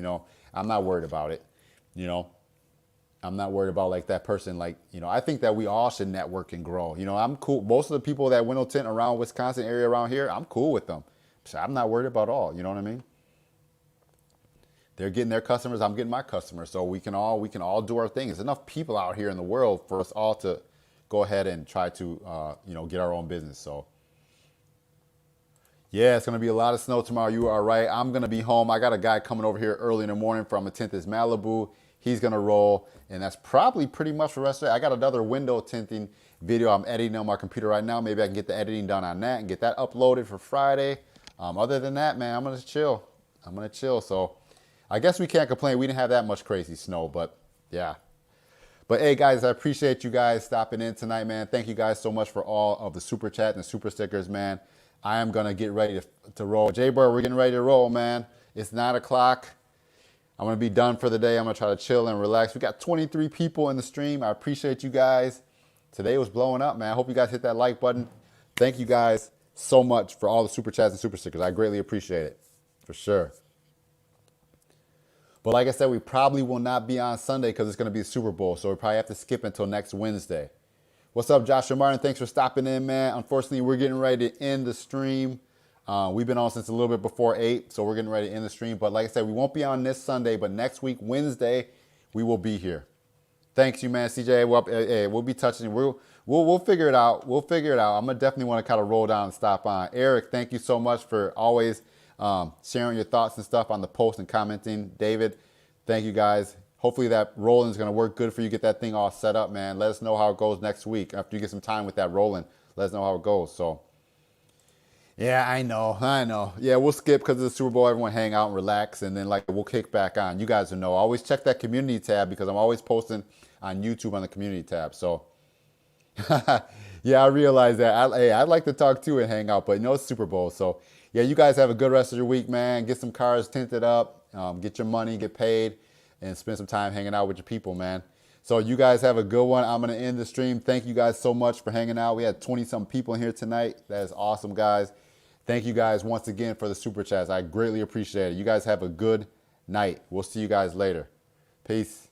I'm not worried about it, I'm not worried about like that person, I think that we all should network and grow. I'm cool. Most of the people that Window Tint around Wisconsin area around here, I'm cool with them. So I'm not worried about all, you know what I mean? They're getting their customers, I'm getting my customers. So we can all do our thing. There's enough people out here in the world for us all to go ahead and try to, get our own business. So yeah, it's going to be a lot of snow tomorrow. You are right. I'm going to be home. I got a guy coming over here early in the morning from a tint is Malibu. He's going to roll. And that's probably pretty much for the rest of it. I got another window tinting video I'm editing on my computer right now. Maybe I can get the editing done on that and get that uploaded for Friday. Other than that, man, I'm going to chill. So I guess we can't complain. We didn't have that much crazy snow, but yeah. But hey, guys, I appreciate you guys stopping in tonight, man. Thank you guys so much for all of the super chat and super stickers, man. I am going to get ready to roll. Jay-Bird, we're getting ready to roll, man. It's 9 o'clock. I'm going to be done for the day. I'm going to try to chill and relax. We got 23 people in the stream. I appreciate you guys. Today was blowing up, man. I hope you guys hit that like button. Thank you guys so much for all the super chats and super stickers. I greatly appreciate it, for sure. But like I said, we probably will not be on Sunday because it's going to be the Super Bowl. So we probably have to skip until next Wednesday. What's up, Joshua Martin? Thanks for stopping in, man. Unfortunately, we're getting ready to end the stream. We've been on since a little bit before 8, so we're getting ready to end the stream. But like I said, we won't be on this Sunday, but next week, Wednesday, we will be here. Thanks you, man. CJ, we'll be touching. We'll figure it out. We'll figure it out. I'm going to definitely want to kind of roll down and stop on. Eric, thank you so much for always sharing your thoughts and stuff on the post and commenting. David, thank you guys. Hopefully that rolling is going to work good for you. Get that thing all set up, man. Let us know how it goes next week. After you get some time with that rolling, let us know how it goes. So, yeah, I know. Yeah, we'll skip because of the Super Bowl. Everyone hang out and relax, and then we'll kick back on. You guys will know. Always check that community tab because I'm always posting on YouTube on the community tab. So, yeah, I realize that. I'd like to talk too and hang out, but it's Super Bowl. So, yeah, you guys have a good rest of your week, man. Get some cars tinted up. Get your money, get paid, and spend some time hanging out with your people, man. So you guys have a good one. I'm going to end the stream. Thank you guys so much for hanging out. We had 20-something people in here tonight. That is awesome, guys. Thank you guys once again for the super chats. I greatly appreciate it. You guys have a good night. We'll see you guys later. Peace.